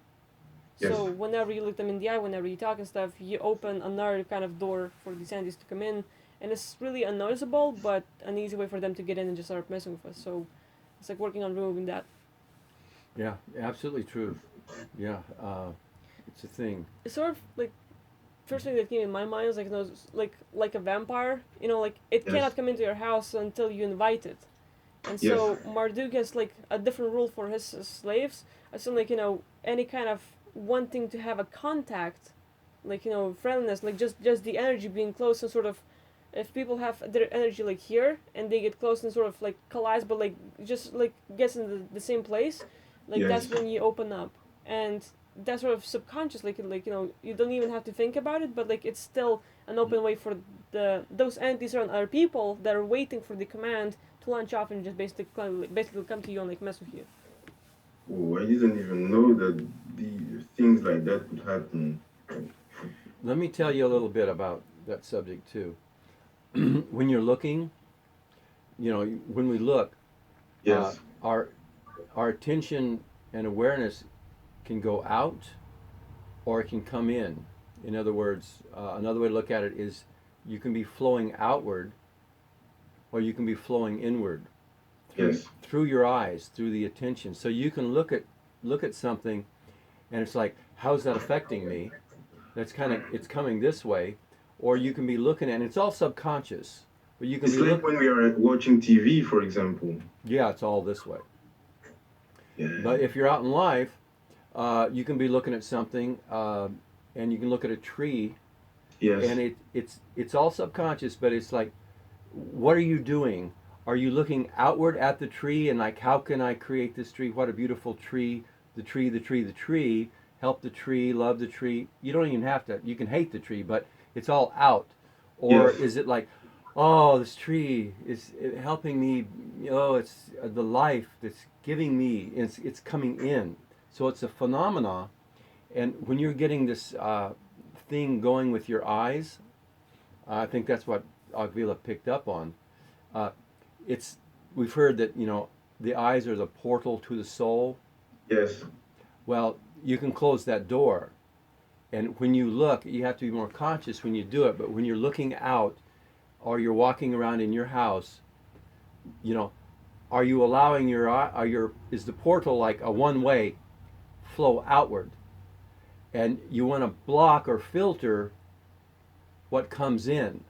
Yes. So whenever you look them in the eye, whenever you talk and stuff, you open another kind of door for these entities to come in, and it's really unnoticeable, but an easy way for them to get in and just start messing with us. So it's like working on removing that. Yeah, absolutely true. Yeah, it's a thing. It's sort of like first thing that came in my mind is like like a vampire. You know, like it Yes. cannot come into your house until you invite it. And Yes. so Marduk has like a different rule for his slaves. I assume like any kind of wanting to have a contact, like friendliness, like just the energy being close and sort of, if people have their energy like here and they get close and sort of like collides, but like just like gets in the same place, like Yes. that's when you open up, and that's sort of subconscious, like you don't even have to think about it, but like it's still an open way for those entities around other people that are waiting for the command to launch off and just basically come to you and like mess with you. Oh, I didn't even know that the things like that could happen. Let me tell you a little bit about that subject too. When you're looking, when we look, uh, Yes. our our attention and awareness can go out or it can come in. In other words, another way to look at it is you can be flowing outward or you can be flowing inward Yes. through your eyes, through the attention. So you can look at something and it's like, how's that affecting me? That's kind of, it's coming this way. Or you can be looking at, and it's all subconscious, but you can It's be like when we are watching TV, for example. yeah, it's all this way. Yeah. But if you're out in life, you can be looking at something, and you can look at a tree, Yes. and it's all subconscious, but it's like, what are you doing? Are you looking outward at the tree and like, how can I create this tree? What a beautiful tree! The tree, the tree, the tree. Help the tree, love the tree. You don't even have to. You can hate the tree, but it's all out. Or Yes. is it like, oh, this tree is helping me? It's the life that's giving me. It's coming in. So it's a phenomena. And when you're getting this thing going with your eyes, I think that's what Agvila picked up on. Uh, it's we've heard that the eyes are the portal to the soul. Yes. Well, you can close that door, and when you look, you have to be more conscious when you do it. But when you're looking out, or you're walking around in your house, you know, are you allowing your eye? Is the portal like a one-way flow outward, and you want to block or filter what comes in?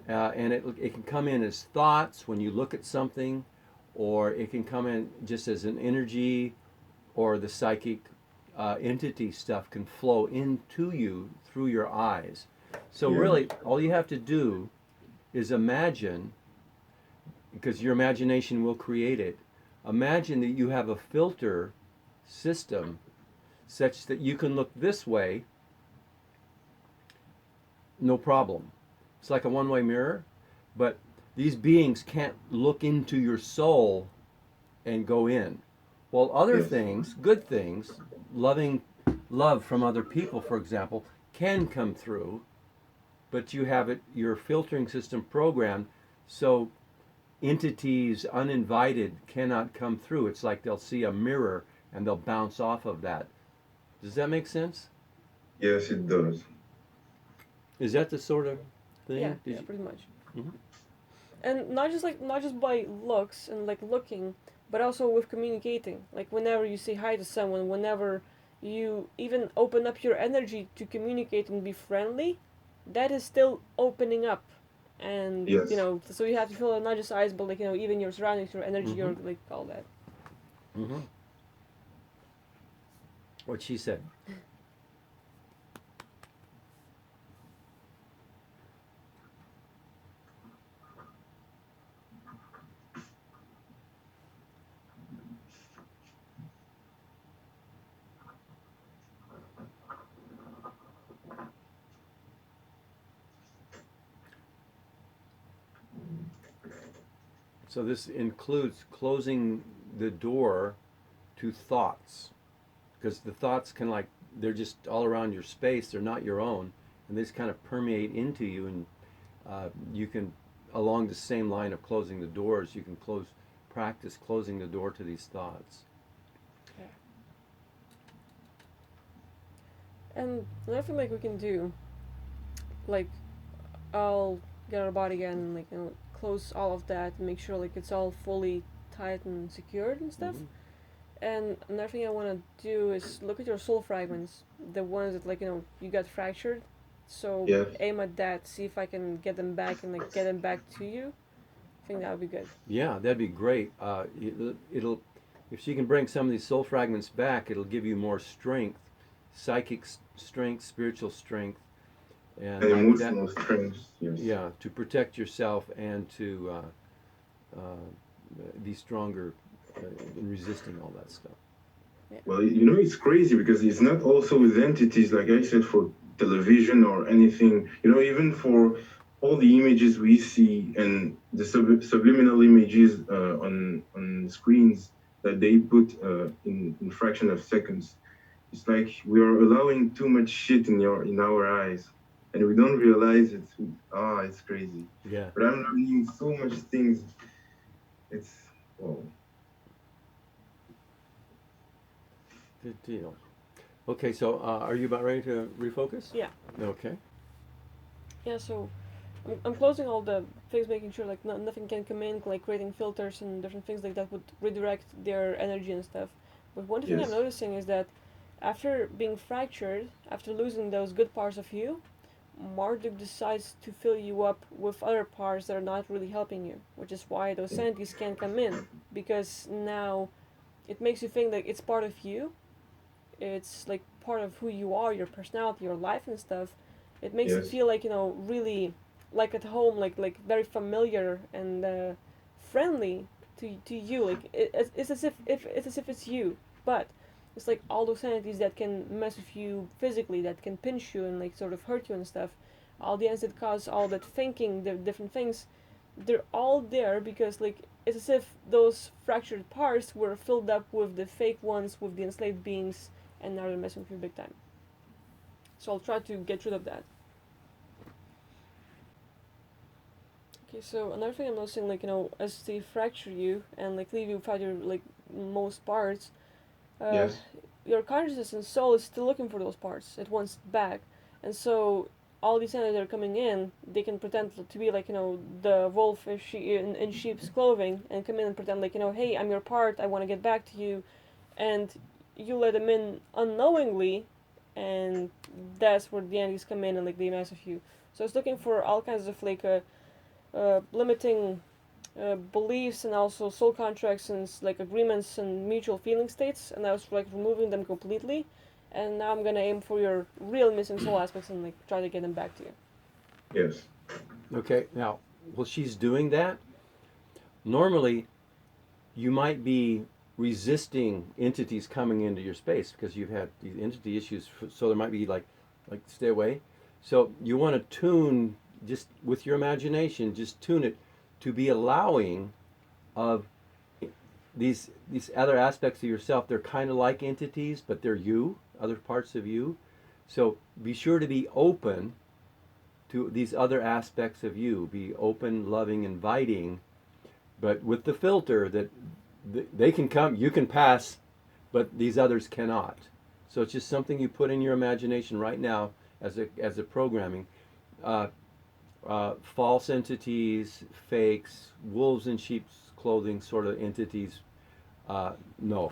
And it can come in as thoughts when you look at something, or it can come in just as an energy, or the psychic entity stuff can flow into you through your eyes. So Yeah. really, all you have to do is imagine, because your imagination will create it. Imagine that you have a filter system such that you can look this way, no problem. It's like a one-way mirror, but these beings can't look into your soul and go in. While other Yes. things, good things, loving love from other people, for example, can come through, but you have your filtering system programmed so entities uninvited cannot come through. It's like they'll see a mirror and they'll bounce off of that. Does that make sense? Yes, it does. Is that the sort of Yeah, thing? yeah, pretty much. Mhm. And not just by looks and like looking, but also with communicating. Like whenever you say hi to someone, whenever you even open up your energy to communicate and be friendly, that is still opening up. And Yes. so you have to feel not just eyes, but like even your surroundings, your energy, Mhm. your like all that. Mhm. What she said. So this includes closing the door to thoughts, because the thoughts can like they're just all around your space. They're not your own, and they just kind of permeate into you, and you can, along the same line of closing the doors, you can practice closing the door to these thoughts. Okay. And another thing like we can do, like I'll get our body again and like close all of that and make sure like it's all fully tight and secured and stuff. Mm-hmm. And another thing I want to do is look at your soul fragments, the ones that like you got fractured. So Yeah. aim at that, see if I can get them back and like get them back to you. I think that would be good. Yeah, that'd be great. It'll, if she can bring some of these soul fragments back, it'll give you more strength, psychic strength, spiritual strength, and like emotional strength. Yes. Yeah, to protect yourself and to be stronger in resisting all that stuff. Yeah. Well, it's crazy because it's not also with entities, like I said, for television or anything. Even for all the images we see and the subliminal images on screens that they put in fraction of seconds. It's like we are allowing too much shit in our eyes, and we don't realize it. It's crazy. Yeah. But I'm learning so much things. It's whoa. Good deal. Okay, so are you about ready to refocus? Yeah. Okay. Yeah, so I'm closing all the things, making sure like nothing can come in, like creating filters and different things like that would redirect their energy and stuff. But one thing Yes. I'm noticing is that after being fractured, after losing those good parts of you, Marduk decides to fill you up with other parts that are not really helping you, which is why those sanities can't come in, because now it makes you think that it's part of you, it's like part of who you are, your personality, your life and stuff. It makes it Yes. feel like really like at home, like very familiar and friendly to you. Like it's as if it's you, but it's like all those entities that can mess with you physically, that can pinch you and like sort of hurt you and stuff. All the ends that cause all that thinking, the different things, they're all there because like it's as if those fractured parts were filled up with the fake ones, with the enslaved beings, and now they're messing with you big time. So I'll try to get rid of that. Okay, so another thing I'm noticing, like, as they fracture you and like leave you without your like most parts, Yes. your consciousness and soul is still looking for those parts. It wants it back, and so all these entities that are coming in, they can pretend to be like the wolf in sheep's clothing and come in and pretend like hey, I'm your part. I want to get back to you, and you let them in unknowingly, and that's where the entities come in and like they mess with you. So it's looking for all kinds of like limiting beliefs and also soul contracts and like agreements and mutual feeling states, and I was like removing them completely, and now I'm gonna aim for your real missing soul aspects and like try to get them back to you. Yes. Okay, now, while she's doing that, normally you might be resisting entities coming into your space because you've had these entity issues, so there might be like stay away. So you want to tune, just with your imagination, just tune it to be allowing of these other aspects of yourself. They're kind of like entities, but they're you, other parts of you. So be sure to be open to these other aspects of you. Be open, loving, inviting, but with the filter that they can come, you can pass, but these others cannot. So it's just something you put in your imagination right now as a programming. False entities, fakes, wolves in sheep's clothing sort of entities, no.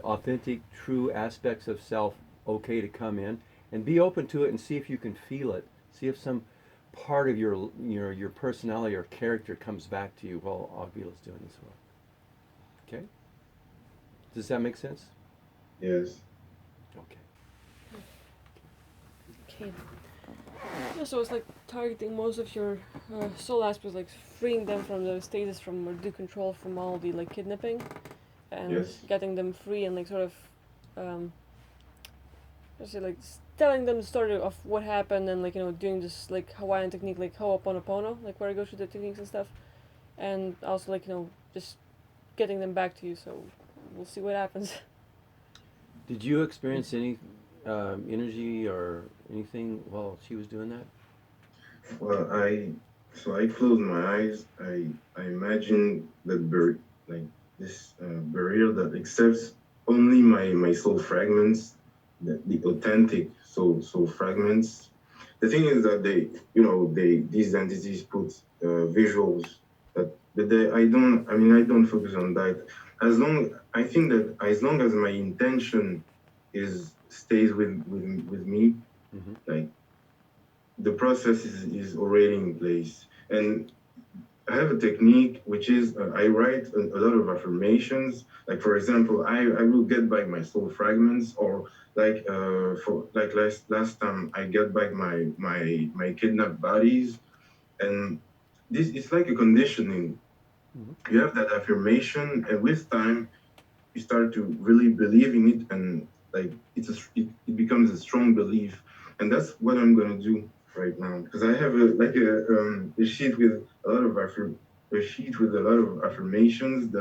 Authentic, true aspects of self, okay to come in, and be open to it and see if you can feel it. See if some part of your personality or character comes back to you while Agvila's doing this work. Okay? Does that make sense? Yes. Okay. Okay. Yeah, so it's like targeting most of your soul aspects, like freeing them from the status from Marduk control, from all the like kidnapping, and Yes. getting them free and like sort of, let's say like telling them the story of what happened and like doing this like Hawaiian technique like Ho'oponopono, like where I go through the techniques and stuff, and also like just getting them back to you. So we'll see what happens. Did you experience any energy or anything while she was doing that? Well, I closed my eyes. I imagine that like this barrier that accepts only my soul fragments, the authentic soul fragments. The thing is that these entities put visuals that I don't focus on that. I think that as long as my intention is stays with me, Mm-hmm. like the process is already in place. And I have a technique which is I write a lot of affirmations. Like for example, I will get back my soul fragments, or for like last time I get back my kidnapped bodies, and this it's like a conditioning. Mm-hmm. You have that affirmation, and with time you start to really believe in it, and like it becomes a strong belief. And that's what I'm gonna do right now, because I have a sheet with a sheet with a lot of affirmations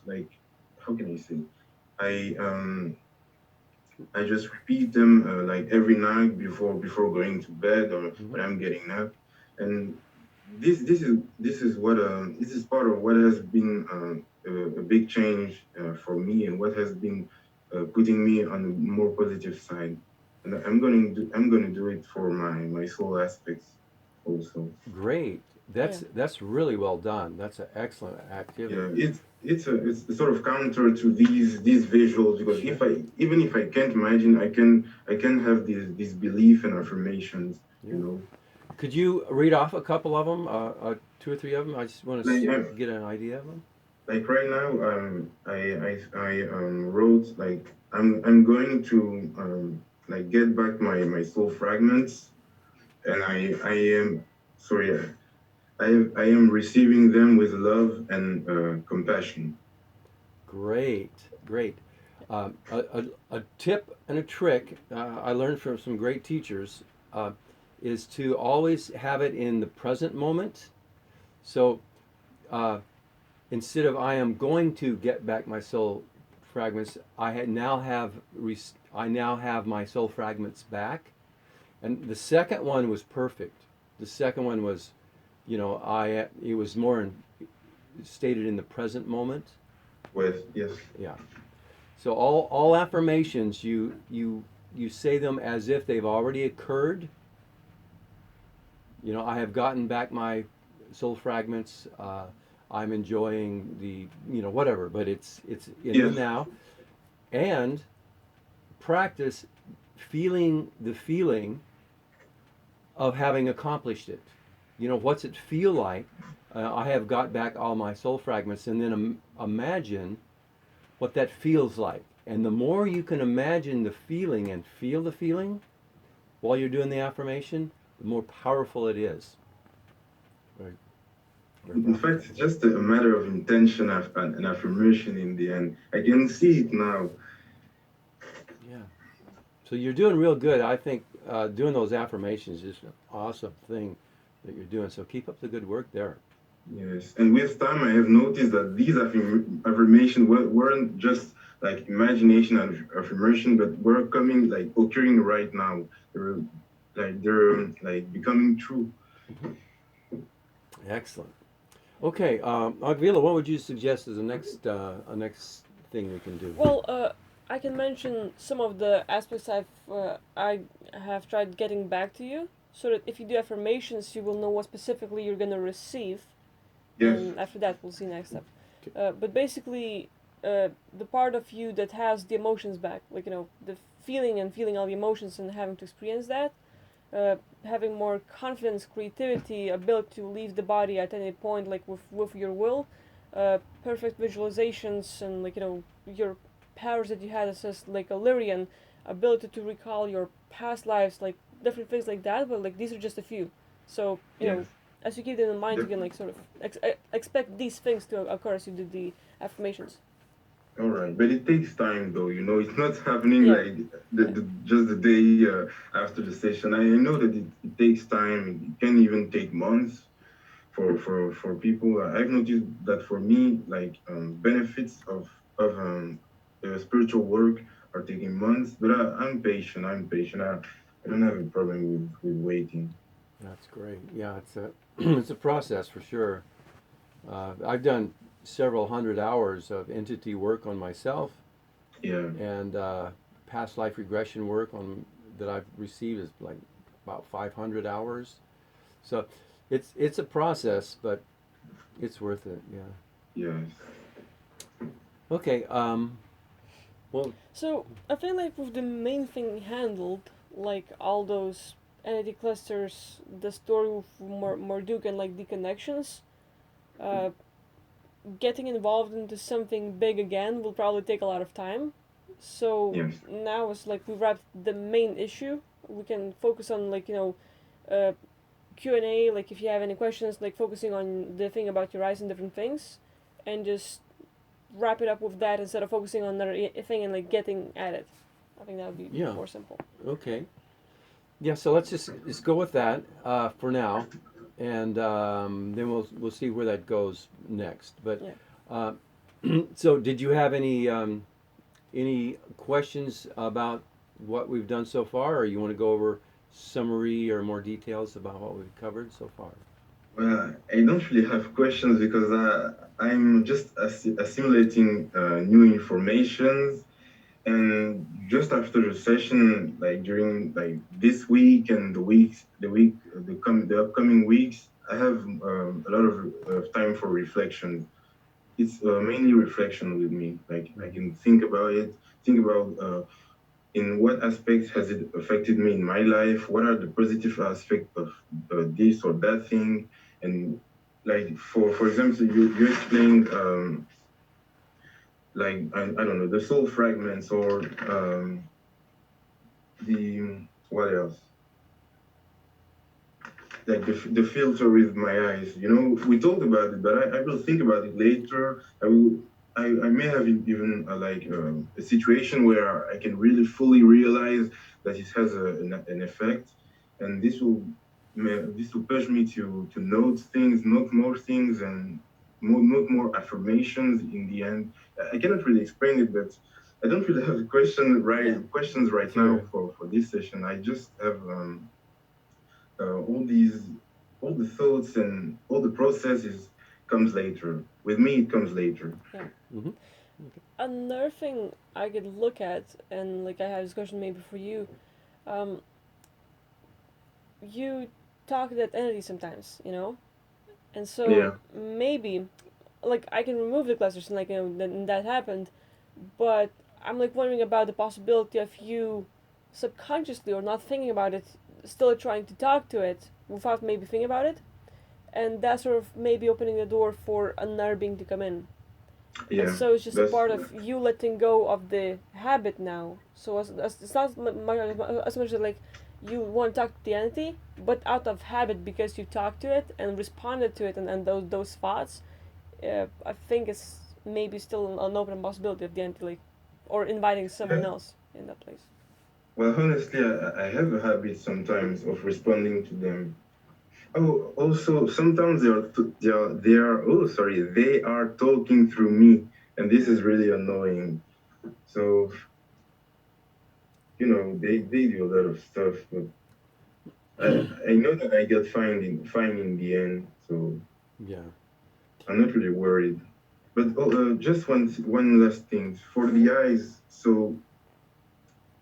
like, how can I say, I I just repeat them like every night before going to bed, or Mm-hmm. when I'm getting up. And this is part of what has been a big change for me, and what has been putting me on the more positive side. And I'm going to do it for my soul aspects also. Great. Yeah. That's really well done. That's an excellent Yeah, activity. it's a sort of counter to these visuals, because Sure. even if I can't imagine, I can have these belief and affirmations, Yeah. you know. Could you read off a couple of them, two or three of them? I just want to Like get an idea of them. like right now, I wrote like I'm going to like get back my soul fragments, and I am sorry, I am receiving them with love and compassion. Great, great. A tip and a trick I learned from some great teachers is to always have it in the present moment. So uh, instead of I am going to get back my soul fragments, I now have my soul fragments back. And the second one was perfect. The second one was, it was more stated in the present moment. With yes, Yeah. So all affirmations you say them as if they've already occurred. I have gotten back my soul fragments. I'm enjoying the whatever, but it's in the yes, now, and practice feeling the feeling of having accomplished it. What's it feel like? I have got back all my soul fragments, and then imagine what that feels like. And the more you can imagine the feeling and feel the feeling while you're doing the affirmation, the more powerful it is. Very, very in powerful. fact, it's just a matter of intention and affirmation in the end. I can see it now. Yeah. So you're doing real good. I think doing those affirmations is an awesome thing that you're doing. So keep up the good work there. Yes, and with time, I have noticed that these affirmations weren't just like imagination and affirmation, but were coming like occurring right now. They're they're becoming true. Mm-hmm. Excellent. Okay, Agvila, what would you suggest as a next thing we can do? Well, I can mention some of the aspects I have tried getting back to you, so that if you do affirmations, you will know what specifically you're gonna receive, Yes, and after that, we'll see next step. Okay. But basically, the part of you that has the emotions back, like the feeling all the emotions and having to experience that, having more confidence, creativity, ability to leave the body at any point, like with your will, perfect visualizations, and your powers that you had as just like a Lyrian, ability to recall your past lives, like different things like that. But like these are just a few. So yes, as you keep them in mind, you can definitely. like sort of expect these things to occur as you do the affirmations. All right, but it takes time though. It's not happening Yeah. like just the day after the session. I know that it takes time. It can even take months for people. I've noticed that for me, like benefits of spiritual work are taking months, but I'm patient. I'm patient. I don't have a problem with waiting. That's great. Yeah, it's a it's a process for sure. I've done several hundred hours of entity work on myself, Yeah, and past life regression work on that I've received is like about 500 hours. So it's a process, but it's worth it. Yeah. yes, Okay. Well, So I feel like with the main thing handled, like all those entity clusters, the story with Marduk and like the connections, uh, getting involved into something big again will probably take a lot of time. So yes, now it's like we wrapped the main issue. We can focus on like uh, Q&A, like if you have any questions, like focusing on the thing about your eyes and different things, and just wrap it up with that instead of focusing on another thing and like getting at it. I think that would be yeah. more simple. Okay. Yeah. So let's just go with that for now, and then we'll see where that goes next. But Yeah. uh, so, did you have any questions about what we've done so far, or you want to go over summary or more details about what we've covered so far? well, I don't really have questions because I'm just assimilating new information. And just after the session, like during like this week and the upcoming weeks, I have a lot of time for reflection. It's mainly reflection with me. Like I Mm-hmm. can think about it, think about in what aspects has it affected me in my life. What are the positive aspects of this or that thing? And like for example, you explained like I don't know the soul fragments or the what else like the filter with my eyes, we talked about it, but I will think about it later. I may have even a situation where I can really fully realize that it has an effect, and this will push me to note things, note more things, and note more affirmations in the end. I cannot really explain it, but I don't really have Yeah. questions right now Sure. for this session. I just have all these all the thoughts and all the processes comes later. With me, it comes later. Yeah. Mm-hmm. Another thing I could look at, and like I have a discussion maybe for you, um, you talk to that entity sometimes, and so Yeah, maybe like I can remove the clusters and like that happened, but I'm like wondering about the possibility of you subconsciously or not thinking about it, still trying to talk to it without maybe thinking about it, and that's sort of maybe opening the door for another being to come in. And yeah. so it's just a That's part of you letting go of the habit now. So it's not as much as like you want to talk to the entity, but out of habit because you talked to it and responded to it, and those thoughts, I think it's maybe still an open possibility of the entity, like, or inviting someone yeah. else in that place. Well, honestly, I have a habit sometimes of responding to them. Oh, also sometimes they are talking through me, and this is really annoying. So they do a lot of stuff, but I know that I get fine in the end, so Yeah. I'm not really worried. But just one last thing for Mm-hmm. the eyes. So,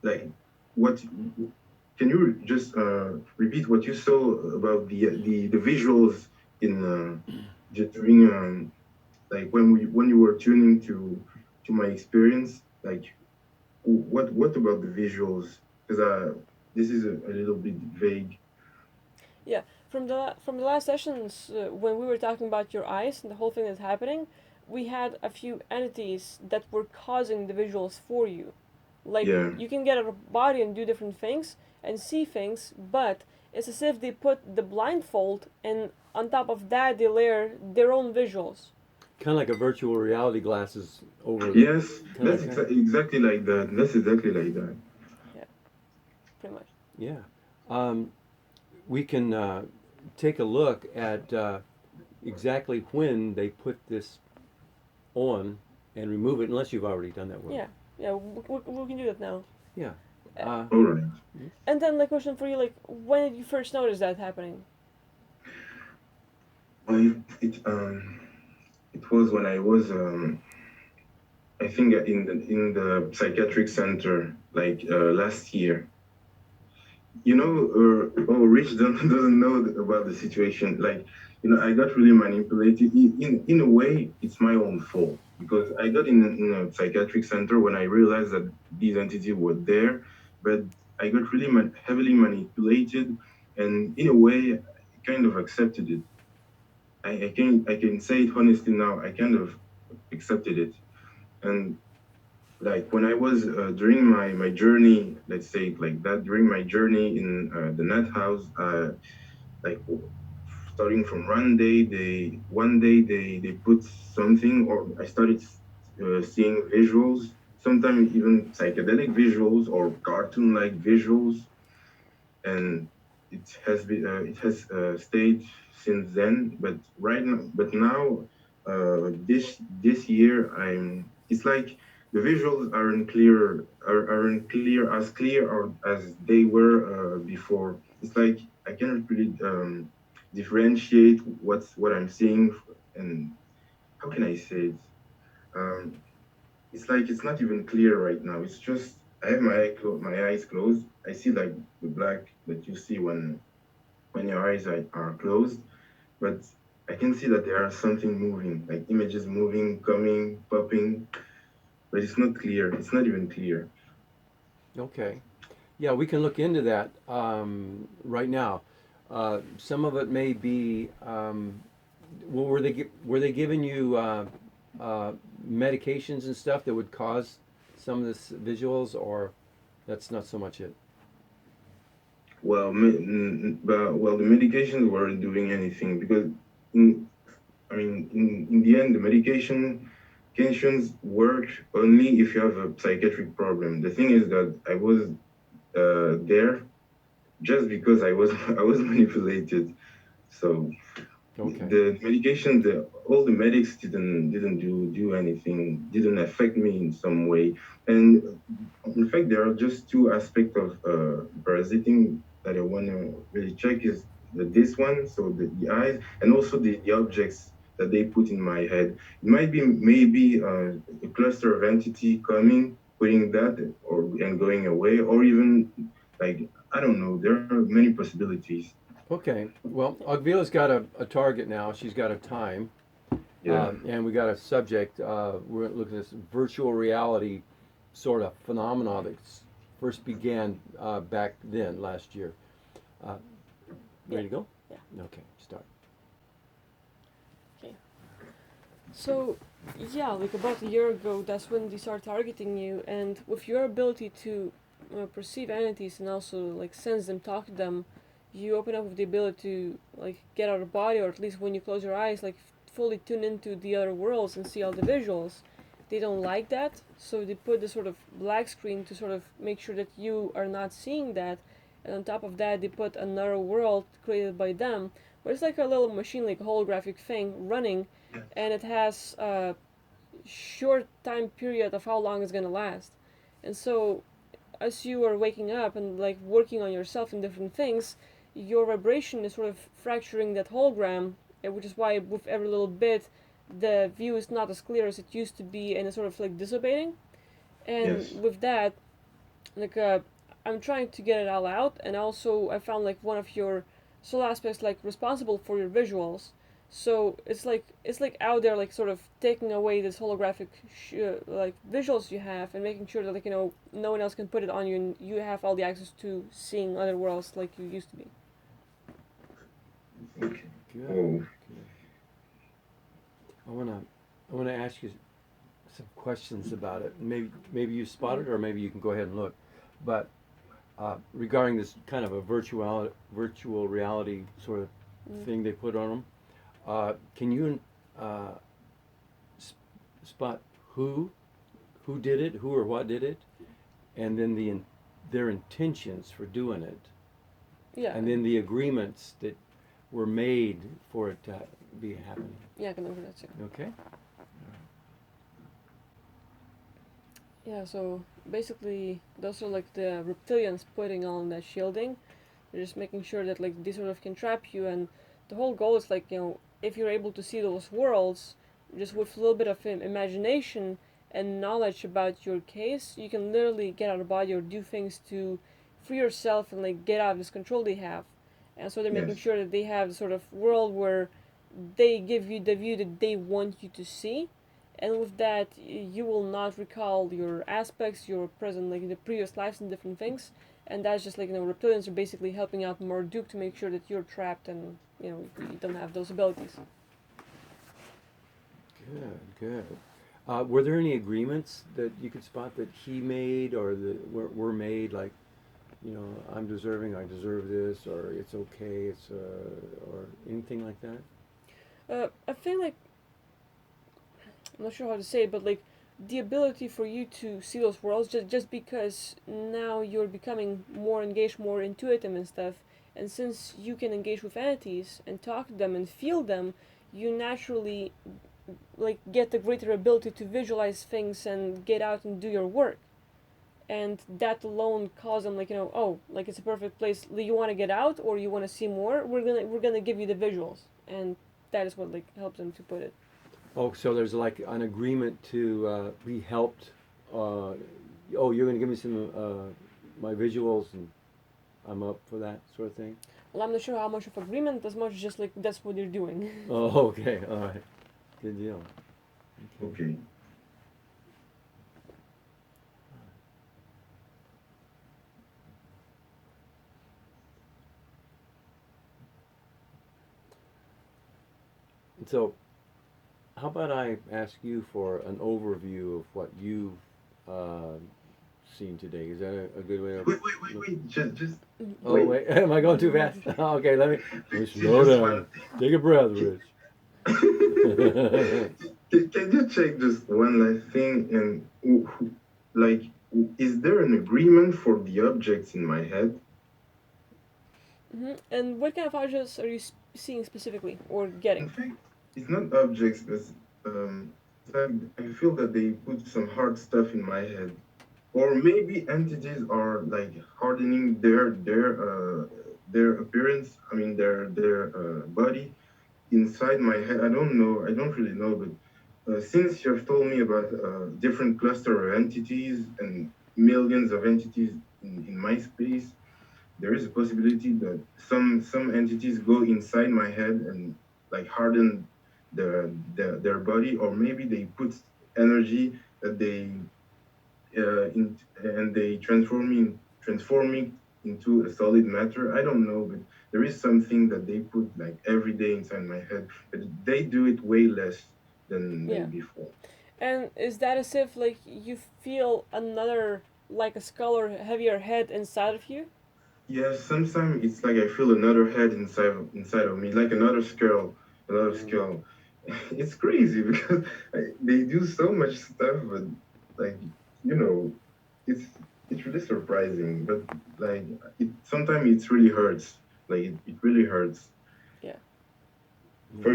like, what can you just repeat what you saw about the visuals in just during like when you were tuning to my experience? Like, what about the visuals? Because this is a little bit vague. Yeah, from the last sessions when we were talking about your eyes and the whole thing that's happening, we had a few entities that were causing the visuals for you. Like Yeah, you can get out of body and do different things and see things, but it's as if they put the blindfold and on top of that they layer their own visuals. Kind of like a virtual reality glasses over the. yes, Kind of that's like that. exactly like that. That's exactly like that. Yeah, pretty much. Yeah. We can take a look at exactly when they put this on and remove it, unless you've already done that work. Yeah, yeah, we can do that now. Yeah. All right. And then the question for you, like, when did you first notice that happening? Well, it was when I was I think in the psychiatric center like last year. You know, Rich doesn't know about the situation. Like, I got really manipulated. In a way, it's my own fault because I got in a psychiatric center when I realized that these entities were there, but I got really heavily manipulated, and in a way, I kind of accepted it. I can say it honestly now. I kind of accepted it, and like when I was during my journey, let's say it like that, during my journey in the net house, like starting from one day they put something, or I started seeing visuals, sometimes even psychedelic visuals or cartoon like visuals, and it has stayed since then. But now this year it's like the visuals aren't clear as clear or as they were before. It's like I cannot really differentiate what I'm seeing, and how can I say it? Um, it's like it's not even clear right now. It's just I have my eyes closed. I see like the black that you see when your eyes are closed, but I can see that there are something moving, like images moving, coming, popping, but it's not clear. It's not even clear. Okay. Yeah, we can look into that right now. Some of it may be. Well, were they giving you medications and stuff that would cause some of this visuals, or that's not so much it? Well, the medications weren't doing anything because, in, I mean, in the end, the medications work only if you have a psychiatric problem. The thing is that I was there just because I was I was manipulated. So Okay. the medication, all the medics didn't do anything, didn't affect me in some way. And in fact, there are just two aspects of parasiting that I want to really check is this one, so the eyes, and also the objects that they put in my head. It might be maybe a cluster of entity coming, putting that, or and going away, or even like I don't know. There are many possibilities. Okay. Well, Agvila's got a target now. She's got a time, Yeah. and we got a subject. We're looking at this virtual reality sort of phenomena that first began back then last year. Uh, ready to go? Yeah. Okay. Start. Okay. So, yeah, like about a year ago, that's when they start targeting you, and with your ability to perceive entities and also like sense them, talk to them, you open up with the ability to like get out of body, or at least when you close your eyes, like fully tune into the other worlds and see all the visuals. They don't like that, so they put the sort of black screen to sort of make sure that you are not seeing that, and on top of that, they put another world created by them, but it's like a little machine, like a holographic thing running, and it has a short time period of how long it's gonna last. And so, as you are waking up and like working on yourself and different things, your vibration is sort of fracturing that hologram, which is why with every little bit, the view is not as clear as it used to be, and it's sort of like dissipating. And Yes. with that, like I'm trying to get it all out, and also I found like one of your soul aspects like responsible for your visuals. So it's like out there, like sort of taking away this holographic like visuals you have, and making sure that like no one else can put it on you, and you have all the access to seeing other worlds like you used to be. Okay. Good. Oh. Good. I wanna ask you some questions about it. Maybe you spot it, or maybe you can go ahead and look. But regarding this kind of a virtual reality sort of thing they put on them, can you spot who did it, who or what did it, and then their intentions for doing it, Yeah. and then the agreements that were made for it to be happening. Yeah, I can look at that too. Okay. Yeah, so basically those are like the reptilians putting on that shielding. They're just making sure that like they sort of can trap you, and the whole goal is like, if you're able to see those worlds just with a little bit of imagination and knowledge about your case, you can literally get out of body or do things to free yourself and like get out of this control they have. And so they're making Yes. sure that they have the sort of world where they give you the view that they want you to see, and with that you will not recall your aspects, your present, like the previous lives and different things. And that's just like, reptilians are basically helping out Marduk to make sure that you're trapped and you don't have those abilities. Good, good. Were there any agreements that you could spot that he made or that were made, like, I'm deserving, I deserve this, or it's okay, or anything like that? I feel like, I'm not sure how to say it, but like the ability for you to see those worlds, just because now you're becoming more engaged, more intuitive and stuff, and since you can engage with entities and talk to them and feel them, you naturally like get a greater ability to visualize things and get out and do your work. And that alone caused them, like, oh, like it's a perfect place. You want to get out or you want to see more, we're gonna give you the visuals. And that is what like helps them to put it. Oh, so there's like an agreement to be helped. Oh, you're going to give me some my visuals, and I'm up for that sort of thing. Well, I'm not sure how much of agreement, as much as just like that's what you're doing. Oh, okay, all right, good deal. Okay. So, how about I ask you for an overview of what you've seen today? Is that a good way to? Wait. Just Oh wait. wait, am I going too fast? Okay, let me slow Just down. one Take a breath, Rich. Can you check just one last thing? And like, is there an agreement for the objects in my head? And what kind of objects are you seeing specifically or In getting? fact, it's not objects, but it's like I feel that they put some hard stuff in my head, or maybe entities are like hardening their appearance. I mean, their body inside my head. I don't know. I don't really know, but since you have told me about different cluster of entities and millions of entities in my space, there is a possibility that some entities go inside my head and like harden their body, or maybe they put energy that and they transform me into a solid matter. I don't know, but there is something that they put like every day inside my head, but they do it way less than Yeah. before. And is that as if like you feel another, like a skull or heavier head inside of you? Yeah, sometimes it's like I feel another head inside of me, like another skull. It's crazy because they do so much stuff, but like you know, it's it's really surprising. But like sometimes it really hurts. Like it really hurts. Yeah. For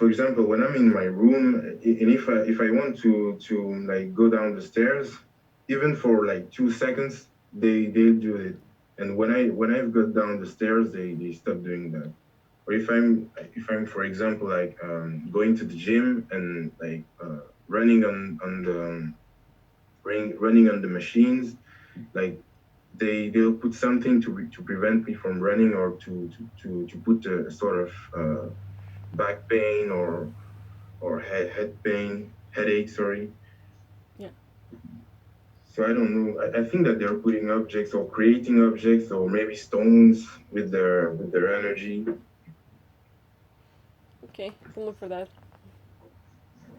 example, when I'm in my room, and if I want to like go down the stairs, even for like 2 seconds, they do it. And when I've got down the stairs, they stop doing that. Or if I'm for example like going to the gym and like running on the running on the machines, like they'll put something to prevent me from running, or to put a sort of back pain or head pain, headache, sorry. Yeah. So I don't know. I think that they're putting objects or creating objects or maybe stones with their energy. Okay, I can look for that.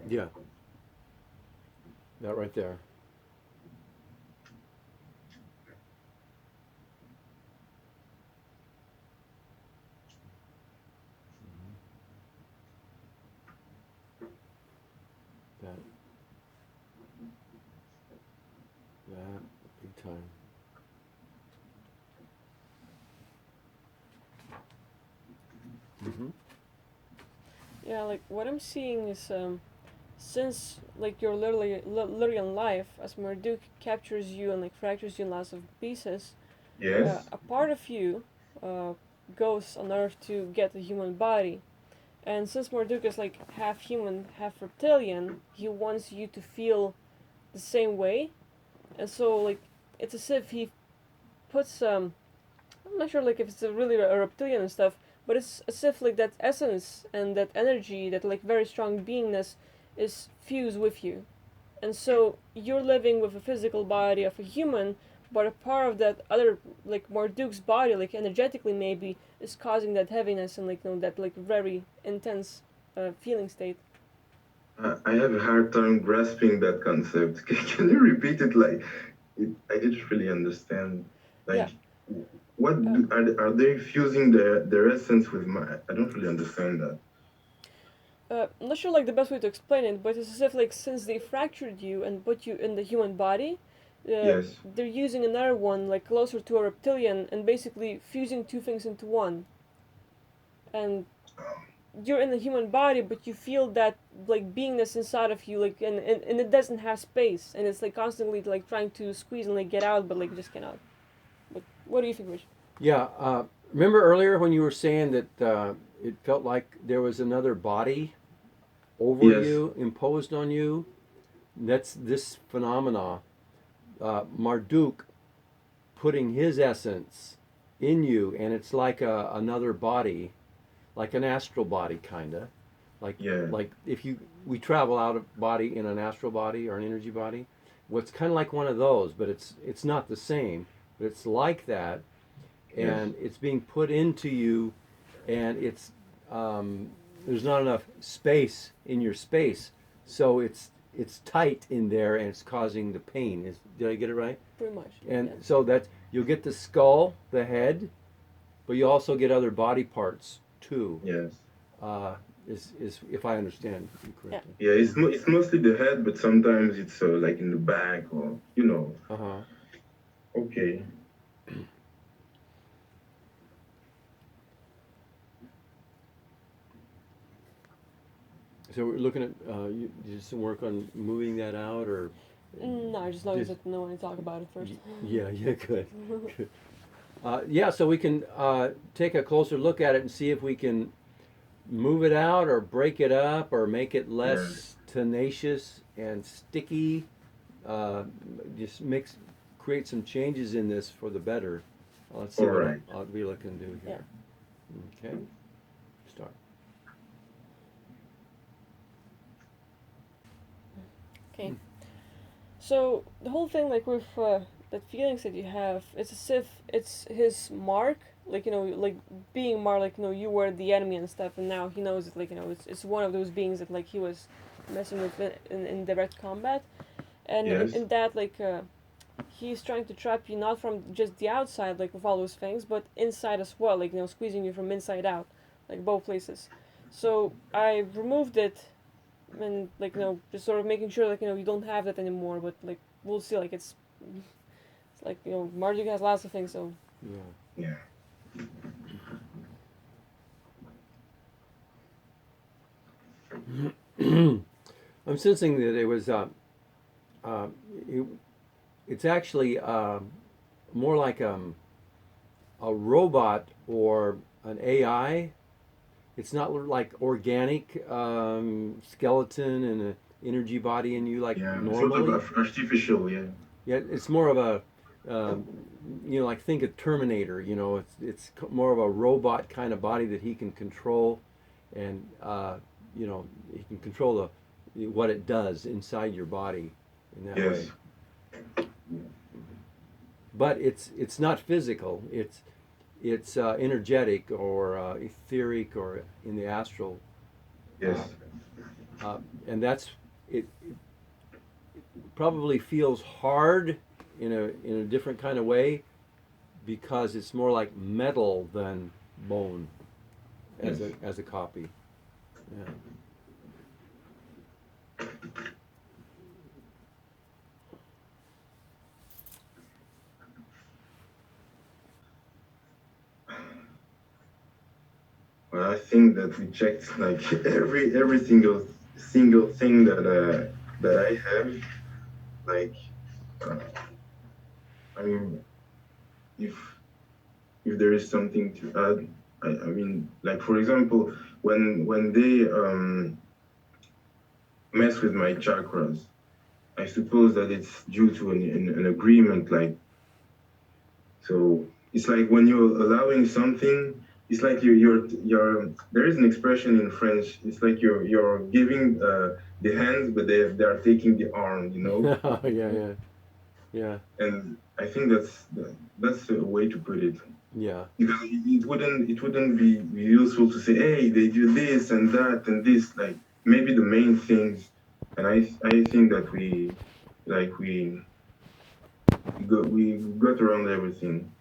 Yeah, that right there. That, that, big time. Yeah, like what I'm seeing is since like you're literally in life, as Marduk captures you and like fractures you in lots of pieces, Yes. a part of you uh, goes on Earth to get a human body. And since Marduk is like half human, half reptilian, he wants you to feel the same way. And so like it's as if he puts I'm not sure like if it's really a reptilian and stuff, but it's as if like that essence and that energy, that like very strong beingness, is fused with you. And so you're living with a physical body of a human, but a part of that other like Marduk's body, like energetically maybe, is causing that heaviness and like that like very intense feeling state. I have a hard time grasping that concept. Can you repeat it? I didn't really understand. Yeah. Like, what Uh, are they fusing their essence with my? I don't really understand that. I'm not sure like the best way to explain it, but it's as if like since they fractured you and put you in the human body, Yes. they're using another one like closer to a reptilian and basically fusing two things into one. And you're in the human body, but you feel that like beingness inside of you, like and it doesn't have space, and it's like constantly like trying to squeeze and like get out, but like just cannot. But what do you think, Rich? Yeah. Remember earlier when you were saying that it felt like there was another body over Yes. you, imposed on you? That's this phenomena. Marduk putting his essence in you, and it's like another body, like an astral body, kinda. Like Yeah. like if you we travel out of body in an astral body or an energy body, what's kind of like one of those, but it's not the same, but it's like that, Yes. and it's being put into you, and it's there's not enough space in your space, so it's tight in there, and it's causing the pain. Did I get it right? Pretty much. And Yeah. so that you'll get the skull, the head, but you also get other body parts too. Yes. Uh, is if I understand you Yeah. correctly. Yeah. It's mostly the head, but sometimes it's like in the back or you know. Uh huh. Okay. So we're looking at you just some work on moving that out, or No, I just noticed just that no one talk about it first. yeah, yeah, good. Good. Yeah, so we can take a closer look at it and see if we can move it out or break it up or make it Yeah. less tenacious and sticky. Uh, just create some changes in this for the better. Let's see All what right. Alvila can do Yeah. here. Okay, start. Okay. So the whole thing, like with that feelings that you have, it's as if it's his mark, like like being marked, like you were the enemy and stuff, and now he knows it, like it's one of those beings that like he was messing with in direct combat, and Yes. in that like he's trying to trap you not from just the outside, like with all those things, but inside as well, like squeezing you from inside out, like both places. So I removed it and like just sort of making sure like you don't have that anymore, but like we'll see, like it's like Marduk has lots of things, so Yeah. Yeah. I'm sensing that it was uh, it, it's actually more like a robot or an AI. It's not like organic skeleton and an energy body in you like Yeah. Sort of normally. artificial. Yeah. Yeah, it's more of a um, like think of Terminator. It's more of a robot kind of body that he can control, and he can control what it does inside your body in that way. Yes. But it's not physical. It's energetic or etheric or in the astral, Yes. and that's it probably feels hard in a different kind of way because it's more like metal than bone Yes. as a copy. Yeah. Well, I think that we checked like every single thing that I have. Like, uh, I mean, if if there is something to add, I mean, like for example, when they mess with my chakras, I suppose that it's due to an agreement. Like, so it's like when you're allowing something, it's like you're. There is an expression in French. It's like you're giving the hands, but they are taking the arm. You know. Yeah. And I think that's a way to put it. Yeah. Because it wouldn't be useful to say, hey, they do this and that and this, like maybe the main things. And I think that we got around everything.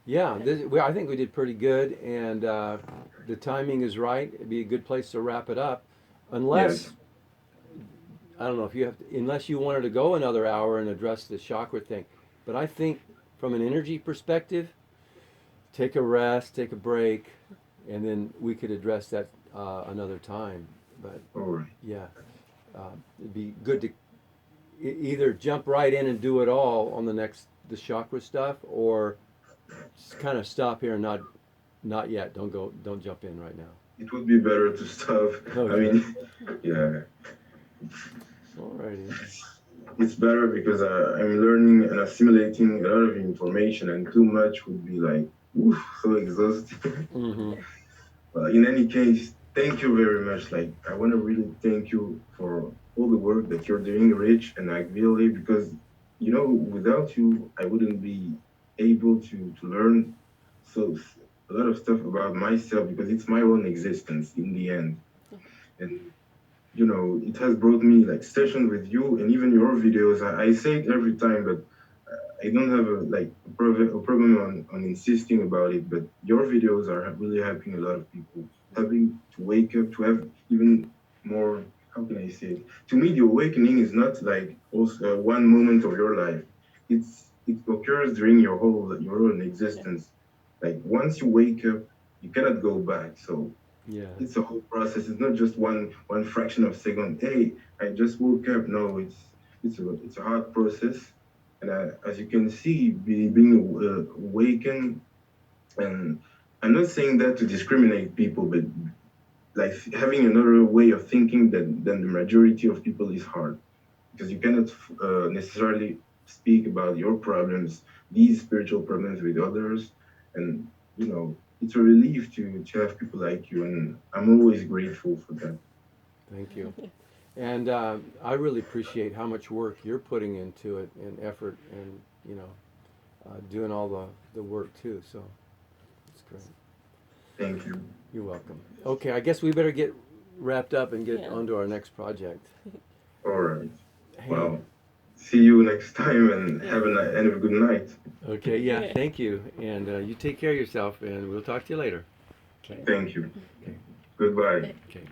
Yeah, I think we did pretty good, and the timing is right. It'd be a good place to wrap it up, unless Yes. I don't know if you have to, unless you wanted to go another hour and address the chakra thing. But I think from an energy perspective, take a rest, take a break, and then we could address that another time. But All right. yeah, it'd be good to either jump right in and do it all on the chakra stuff, or just kind of stop here and not yet. Don't jump in right now. It would be better to stop. I Okay. mean, yeah. Alrighty. It's better because I'm learning and assimilating a lot of information, and too much would be like, oof, so exhausting. Mm-hmm. In any case, thank you very much. Like, I want to really thank you for all the work that you're doing, Rich, and like really, because without you, I wouldn't be able to learn so a lot of stuff about myself because it's my own existence in the end. And it has brought me like sessions with you and even your videos. I say it every time, but I don't have a problem on insisting about it. But your videos are really helping a lot of people, helping to wake up, to have even more. How can I say it? To me, the awakening is not like also one moment of your life. It occurs during your own existence. Like once you wake up, you cannot go back. So Yeah. it's a whole process. It's not just one fraction of a second. Hey, I just woke up. No, it's a hard process. And as you can see, being awakened, and I'm not saying that to discriminate people, but like having another way of thinking than the majority of people is hard because you cannot necessarily speak about your problems, these spiritual problems with others, and it's a relief to have people like you, and I'm always grateful for that. Thank you. And I really appreciate how much work you're putting into it and effort, and doing all the work too. So it's great. Thank you. You're welcome. Okay, I guess we better get wrapped up and get Yeah. on to our next project. All right. Hey. Well, see you next time, and Yeah. have a good night. Okay, yeah, Yeah. thank you. And you take care of yourself, and we'll talk to you later. Okay. Thank you. Okay. Goodbye. Okay.